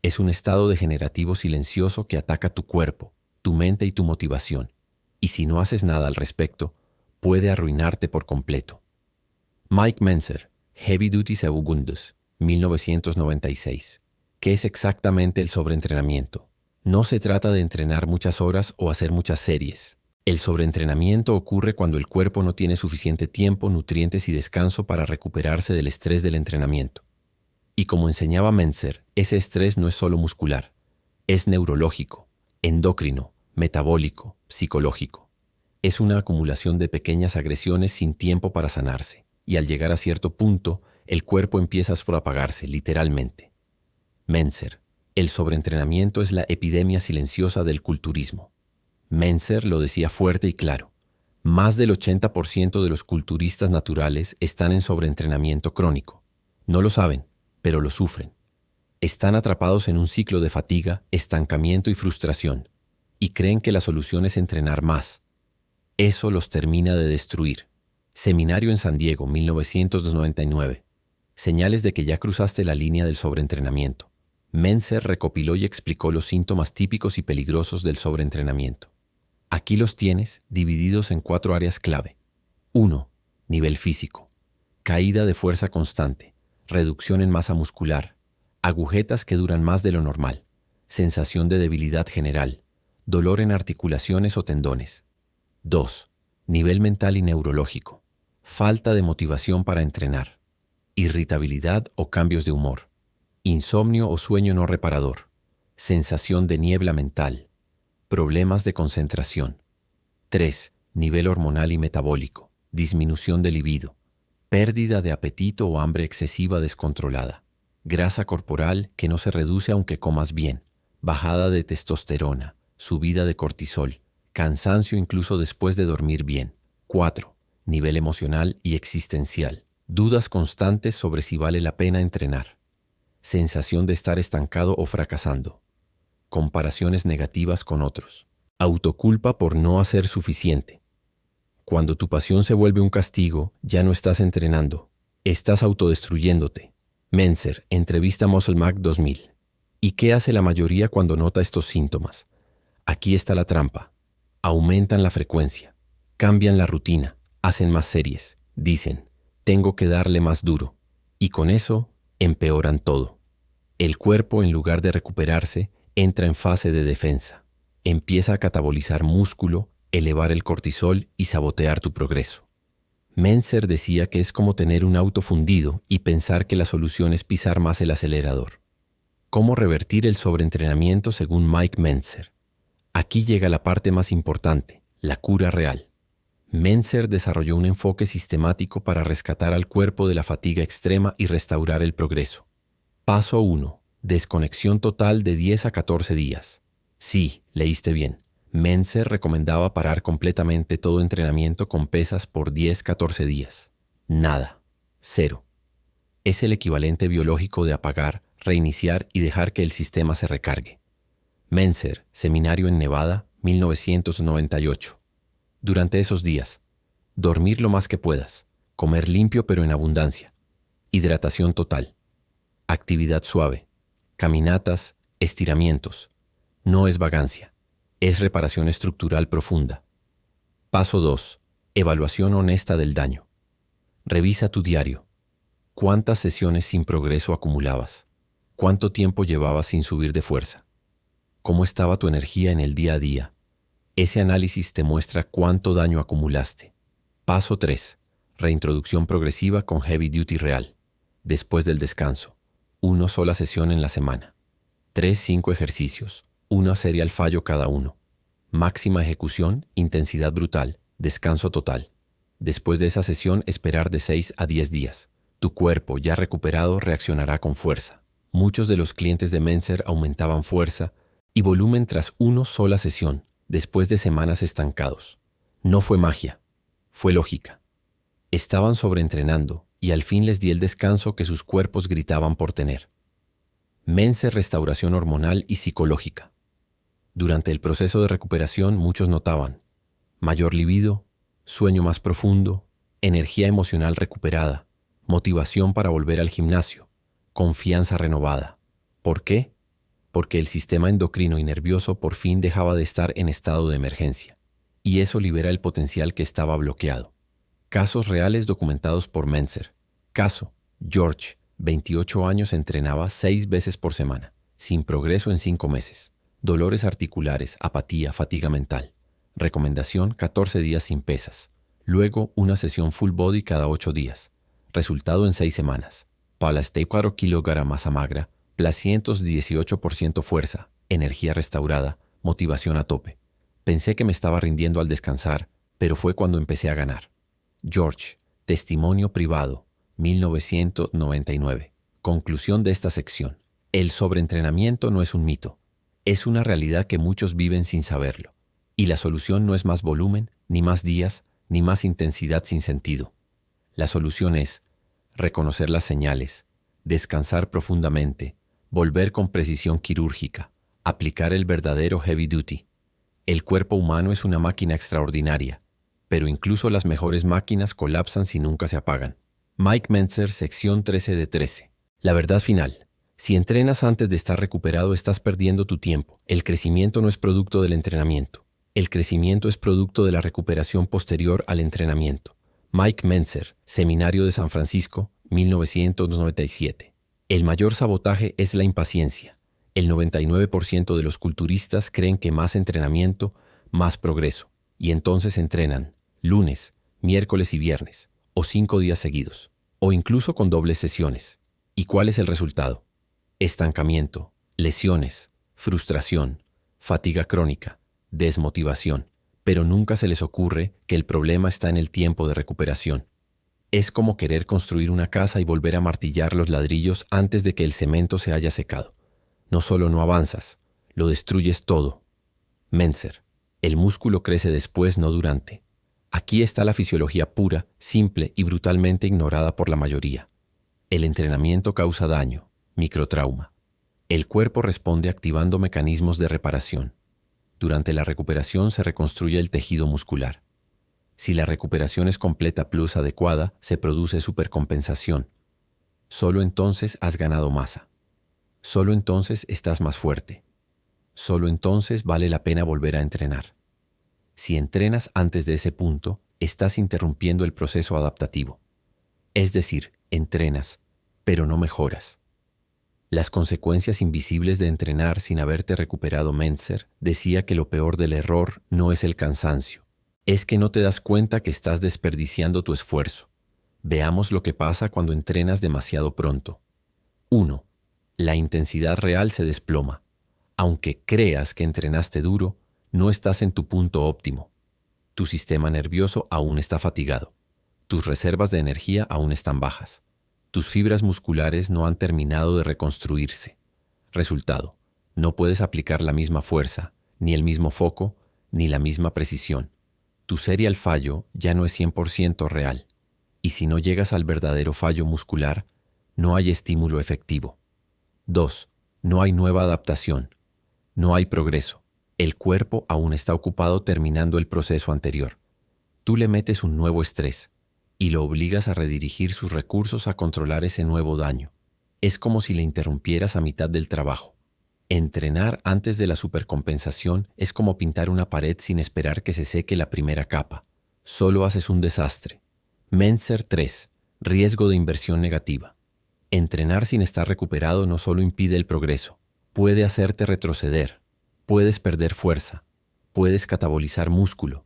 es un estado degenerativo silencioso que ataca tu cuerpo, tu mente y tu motivación, y si no haces nada al respecto, puede arruinarte por completo. Mike Mentzer, Heavy Duty Segundos, 1996. ¿Qué es exactamente el sobreentrenamiento? No se trata de entrenar muchas horas o hacer muchas series. El sobreentrenamiento ocurre cuando el cuerpo no tiene suficiente tiempo, nutrientes y descanso para recuperarse del estrés del entrenamiento. Y como enseñaba Mentzer, ese estrés no es solo muscular, es neurológico, endocrino, metabólico, psicológico. Es una acumulación de pequeñas agresiones sin tiempo para sanarse, y al llegar a cierto punto, el cuerpo empieza a apagarse, literalmente. Mentzer, el sobreentrenamiento es la epidemia silenciosa del culturismo. Mentzer lo decía fuerte y claro. Más del 80% de los culturistas naturales están en sobreentrenamiento crónico. No lo saben, pero lo sufren. Están atrapados en un ciclo de fatiga, estancamiento y frustración, y creen que la solución es entrenar más. Eso los termina de destruir. Seminario en San Diego, 1999. Señales de que ya cruzaste la línea del sobreentrenamiento. Mentzer recopiló y explicó los síntomas típicos y peligrosos del sobreentrenamiento. Aquí los tienes, divididos en 4 áreas clave. 1. Nivel físico. Caída de fuerza constante, reducción en masa muscular, agujetas que duran más de lo normal, sensación de debilidad general, dolor en articulaciones o tendones. 2. Nivel mental y neurológico. Falta de motivación para entrenar, irritabilidad o cambios de humor, insomnio o sueño no reparador, sensación de niebla mental, problemas de concentración. 3. Nivel hormonal y metabólico, disminución de libido, pérdida de apetito o hambre excesiva descontrolada, grasa corporal que no se reduce aunque comas bien, bajada de testosterona, subida de cortisol, cansancio incluso después de dormir bien. 4. Nivel emocional y existencial, dudas constantes sobre si vale la pena entrenar, sensación de estar estancado o fracasando, comparaciones negativas con otros, autoculpa por no hacer suficiente. Cuando tu pasión se vuelve un castigo, ya no estás entrenando, estás autodestruyéndote. Mentzer, entrevista Muscle Mac 2000. ¿Y qué hace la mayoría cuando nota estos síntomas? Aquí está la trampa. Aumentan la frecuencia, cambian la rutina, hacen más series, dicen, tengo que darle más duro. Y con eso, empeoran todo. El cuerpo, en lugar de recuperarse, entra en fase de defensa. Empieza a catabolizar músculo, elevar el cortisol y sabotear tu progreso. Mentzer decía que es como tener un auto fundido y pensar que la solución es pisar más el acelerador. ¿Cómo revertir el sobreentrenamiento según Mike Mentzer? Aquí llega la parte más importante, la cura real. Mentzer desarrolló un enfoque sistemático para rescatar al cuerpo de la fatiga extrema y restaurar el progreso. Paso 1. Desconexión total de 10 a 14 días. Sí, leíste bien. Mentzer recomendaba parar completamente todo entrenamiento con pesas por 10-14 días. Nada. Cero. Es el equivalente biológico de apagar, reiniciar y dejar que el sistema se recargue. Mentzer, Seminario en Nevada, 1998. Durante esos días, dormir lo más que puedas, comer limpio pero en abundancia, hidratación total, actividad suave, caminatas, estiramientos. No es vagancia, es reparación estructural profunda. Paso 2. Evaluación honesta del daño. Revisa tu diario. ¿Cuántas sesiones sin progreso acumulabas? ¿Cuánto tiempo llevabas sin subir de fuerza? ¿Cómo estaba tu energía en el día a día? Ese análisis te muestra cuánto daño acumulaste. Paso 3. Reintroducción progresiva con Heavy Duty real. Después del descanso. 1 sola sesión en la semana. 3-5 ejercicios. 1 serie al fallo cada uno. Máxima ejecución, intensidad brutal, descanso total. Después de esa sesión, esperar de 6 a 10 días. Tu cuerpo, ya recuperado, reaccionará con fuerza. Muchos de los clientes de Mentzer aumentaban fuerza y volumen tras 1 sola sesión, después de semanas estancados. No fue magia, fue lógica. Estaban sobreentrenando y al fin les di el descanso que sus cuerpos gritaban por tener. Menser restauración hormonal y psicológica. Durante el proceso de recuperación muchos notaban mayor libido, sueño más profundo, energía emocional recuperada, motivación para volver al gimnasio, confianza renovada. ¿Por qué? Porque el sistema endocrino y nervioso por fin dejaba de estar en estado de emergencia, y eso libera el potencial que estaba bloqueado. Casos reales documentados por Menser. Caso: George, 28 años, entrenaba 6 veces por semana, sin progreso en 5 meses. Dolores articulares, apatía, fatiga mental. Recomendación: 14 días sin pesas. Luego, una sesión full body cada 8 días. Resultado en 6 semanas. Palastei 4 kg masa magra, +118% fuerza, energía restaurada, motivación a tope. Pensé que me estaba rindiendo al descansar, pero fue cuando empecé a ganar. George, testimonio privado, 1999. Conclusión de esta sección. El sobreentrenamiento no es un mito. Es una realidad que muchos viven sin saberlo. Y la solución no es más volumen, ni más días, ni más intensidad sin sentido. La solución es reconocer las señales, descansar profundamente, volver con precisión quirúrgica, aplicar el verdadero heavy duty. El cuerpo humano es una máquina extraordinaria, pero incluso las mejores máquinas colapsan si nunca se apagan. Mike Mentzer, sección 13 de 13. La verdad final. Si entrenas antes de estar recuperado, estás perdiendo tu tiempo. El crecimiento no es producto del entrenamiento. El crecimiento es producto de la recuperación posterior al entrenamiento. Mike Mentzer, Seminario de San Francisco, 1997. El mayor sabotaje es la impaciencia. El 99% de los culturistas creen que más entrenamiento, más progreso, y entonces entrenan lunes, miércoles y viernes, o 5 días seguidos, o incluso con dobles sesiones. ¿Y cuál es el resultado? Estancamiento, lesiones, frustración, fatiga crónica, desmotivación, pero nunca se les ocurre que el problema está en el tiempo de recuperación. Es como querer construir una casa y volver a martillar los ladrillos antes de que el cemento se haya secado. No solo no avanzas, lo destruyes todo. Mentzer, el músculo crece después, no durante. Aquí está la fisiología pura, simple y brutalmente ignorada por la mayoría. El entrenamiento causa daño, microtrauma. El cuerpo responde activando mecanismos de reparación. Durante la recuperación se reconstruye el tejido muscular. Si la recuperación es completa plus adecuada, se produce supercompensación. Solo entonces has ganado masa. Solo entonces estás más fuerte. Solo entonces vale la pena volver a entrenar. Si entrenas antes de ese punto, estás interrumpiendo el proceso adaptativo. Es decir, entrenas, pero no mejoras. Las consecuencias invisibles de entrenar sin haberte recuperado. Mentzer decía que lo peor del error no es el cansancio, es que no te das cuenta que estás desperdiciando tu esfuerzo. Veamos lo que pasa cuando entrenas demasiado pronto. 1. La intensidad real se desploma. Aunque creas que entrenaste duro, no estás en tu punto óptimo. Tu sistema nervioso aún está fatigado. Tus reservas de energía aún están bajas. Tus fibras musculares no han terminado de reconstruirse. Resultado: no puedes aplicar la misma fuerza, ni el mismo foco, ni la misma precisión. Tu serial fallo ya no es 100% real. Y si no llegas al verdadero fallo muscular, no hay estímulo efectivo. 2. No hay nueva adaptación. No hay progreso. El cuerpo aún está ocupado terminando el proceso anterior. Tú le metes un nuevo estrés y lo obligas a redirigir sus recursos a controlar ese nuevo daño. Es como si le interrumpieras a mitad del trabajo. Entrenar antes de la supercompensación es como pintar una pared sin esperar que se seque la primera capa. Solo haces un desastre. Mentzer 3. Riesgo de inversión negativa. Entrenar sin estar recuperado no solo impide el progreso, puede hacerte retroceder. Puedes perder fuerza, puedes catabolizar músculo,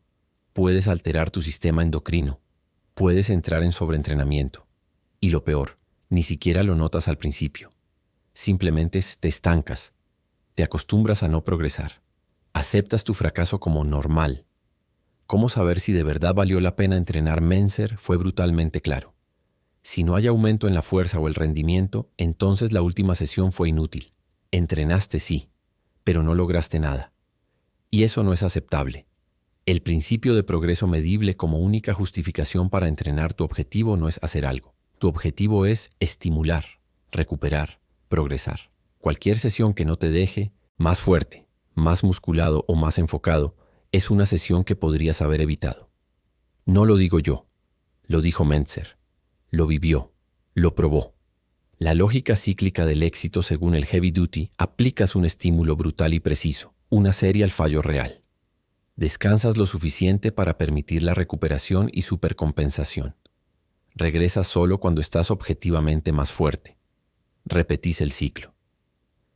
puedes alterar tu sistema endocrino, puedes entrar en sobreentrenamiento. Y lo peor, ni siquiera lo notas al principio. Simplemente te estancas, te acostumbras a no progresar, aceptas tu fracaso como normal. ¿Cómo saber si de verdad valió la pena entrenar? Mentzer fue brutalmente claro. Si no hay aumento en la fuerza o el rendimiento, entonces la última sesión fue inútil. Entrenaste sí, pero no lograste nada. Y eso no es aceptable. El principio de progreso medible como única justificación para entrenar tu objetivo no es hacer algo. Tu objetivo es estimular, recuperar, progresar. Cualquier sesión que no te deje más fuerte, más musculado o más enfocado es una sesión que podrías haber evitado. No lo digo yo, lo dijo Mentzer. Lo vivió, lo probó. La lógica cíclica del éxito según el Heavy Duty aplicas un estímulo brutal y preciso, una serie al fallo real. Descansas lo suficiente para permitir la recuperación y supercompensación. Regresas solo cuando estás objetivamente más fuerte. Repetís el ciclo.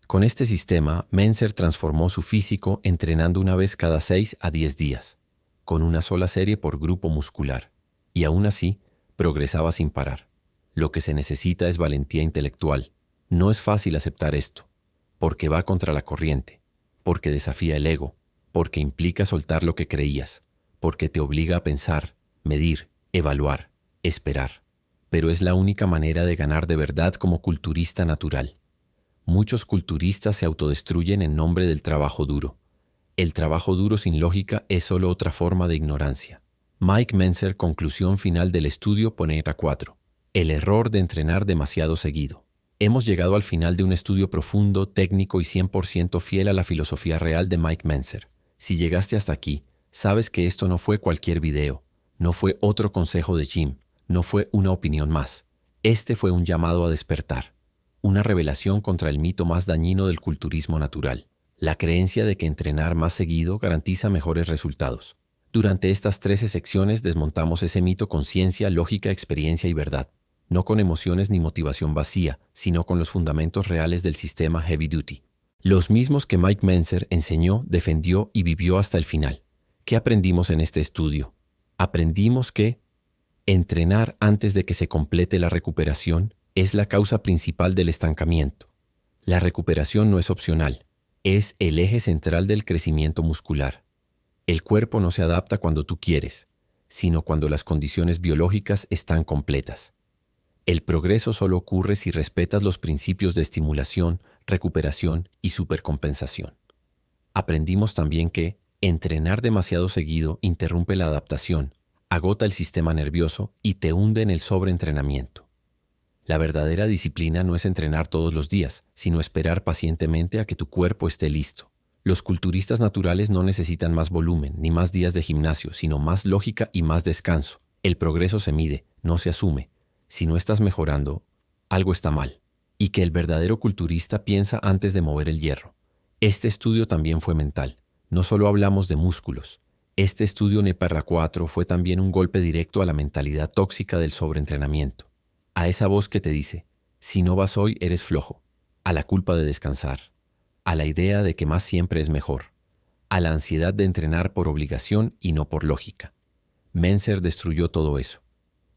Con este sistema, Mentzer transformó su físico entrenando una vez cada 6 a 10 días, con una sola serie por grupo muscular, y aún así, progresaba sin parar. Lo que se necesita es valentía intelectual. No es fácil aceptar esto, porque va contra la corriente, porque desafía el ego, porque implica soltar lo que creías, porque te obliga a pensar, medir, evaluar, esperar. Pero es la única manera de ganar de verdad como culturista natural. Muchos culturistas se autodestruyen en nombre del trabajo duro. El trabajo duro sin lógica es solo otra forma de ignorancia. Mike Mentzer, conclusión final del estudio, pone a 4. El error de entrenar demasiado seguido. Hemos llegado al final de un estudio profundo, técnico y 100% fiel a la filosofía real de Mike Mentzer. Si llegaste hasta aquí, sabes que esto no fue cualquier video, no fue otro consejo de Jim, no fue una opinión más. Este fue un llamado a despertar, una revelación contra el mito más dañino del culturismo natural, la creencia de que entrenar más seguido garantiza mejores resultados. Durante estas 13 secciones desmontamos ese mito con ciencia, lógica, experiencia y verdad, no con emociones ni motivación vacía, sino con los fundamentos reales del sistema Heavy Duty. Los mismos que Mike Mentzer enseñó, defendió y vivió hasta el final. ¿Qué aprendimos en este estudio? Aprendimos que entrenar antes de que se complete la recuperación es la causa principal del estancamiento. La recuperación no es opcional, es el eje central del crecimiento muscular. El cuerpo no se adapta cuando tú quieres, sino cuando las condiciones biológicas están completas. El progreso solo ocurre si respetas los principios de estimulación, recuperación y supercompensación. Aprendimos también que entrenar demasiado seguido interrumpe la adaptación, agota el sistema nervioso y te hunde en el sobreentrenamiento. La verdadera disciplina no es entrenar todos los días, sino esperar pacientemente a que tu cuerpo esté listo. Los culturistas naturales no necesitan más volumen ni más días de gimnasio, sino más lógica y más descanso. El progreso se mide, no se asume. Si no estás mejorando, algo está mal. Y que el verdadero culturista piensa antes de mover el hierro. Este estudio también fue mental. No solo hablamos de músculos. Este estudio Neparra 4 fue también un golpe directo a la mentalidad tóxica del sobreentrenamiento. A esa voz que te dice, si no vas hoy eres flojo. A la culpa de descansar. A la idea de que más siempre es mejor. A la ansiedad de entrenar por obligación y no por lógica. Mentzer destruyó todo eso.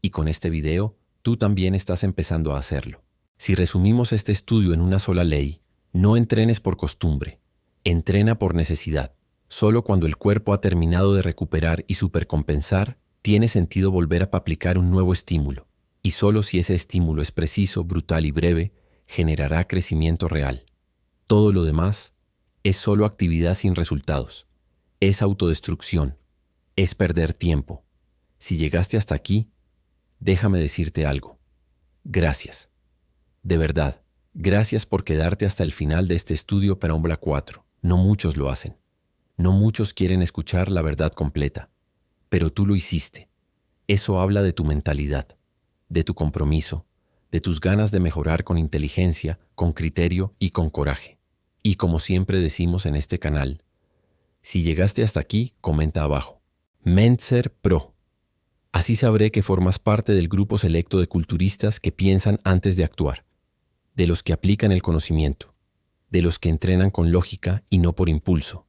Y con este video, tú también estás empezando a hacerlo. Si resumimos este estudio en una sola ley, no entrenes por costumbre, entrena por necesidad. Solo cuando el cuerpo ha terminado de recuperar y supercompensar, tiene sentido volver a aplicar un nuevo estímulo. Y solo si ese estímulo es preciso, brutal y breve, generará crecimiento real. Todo lo demás es solo actividad sin resultados. Es autodestrucción. Es perder tiempo. Si llegaste hasta aquí, déjame decirte algo. Gracias. De verdad, gracias por quedarte hasta el final de este estudio Penumbra 4. No muchos lo hacen. No muchos quieren escuchar la verdad completa. Pero tú lo hiciste. Eso habla de tu mentalidad, de tu compromiso, de tus ganas de mejorar con inteligencia, con criterio y con coraje. Y como siempre decimos en este canal, si llegaste hasta aquí, comenta abajo. Mentzer Pro. Así sabré que formas parte del grupo selecto de culturistas que piensan antes de actuar, de los que aplican el conocimiento, de los que entrenan con lógica y no por impulso.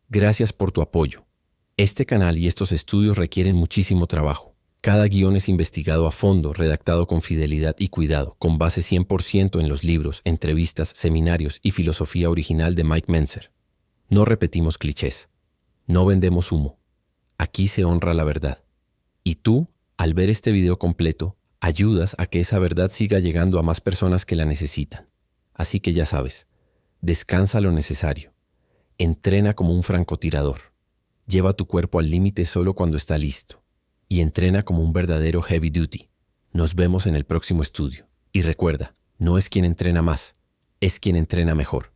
Gracias por tu apoyo. Este canal y estos estudios requieren muchísimo trabajo. Cada guión es investigado a fondo, redactado con fidelidad y cuidado, con base 100% en los libros, entrevistas, seminarios y filosofía original de Mike Mentzer. No repetimos clichés. No vendemos humo. Aquí se honra la verdad. Y tú, al ver este video completo, ayudas a que esa verdad siga llegando a más personas que la necesitan. Así que ya sabes, descansa lo necesario. Entrena como un francotirador. Lleva tu cuerpo al límite solo cuando está listo. Y entrena como un verdadero heavy duty. Nos vemos en el próximo estudio. Y recuerda, no es quien entrena más, es quien entrena mejor.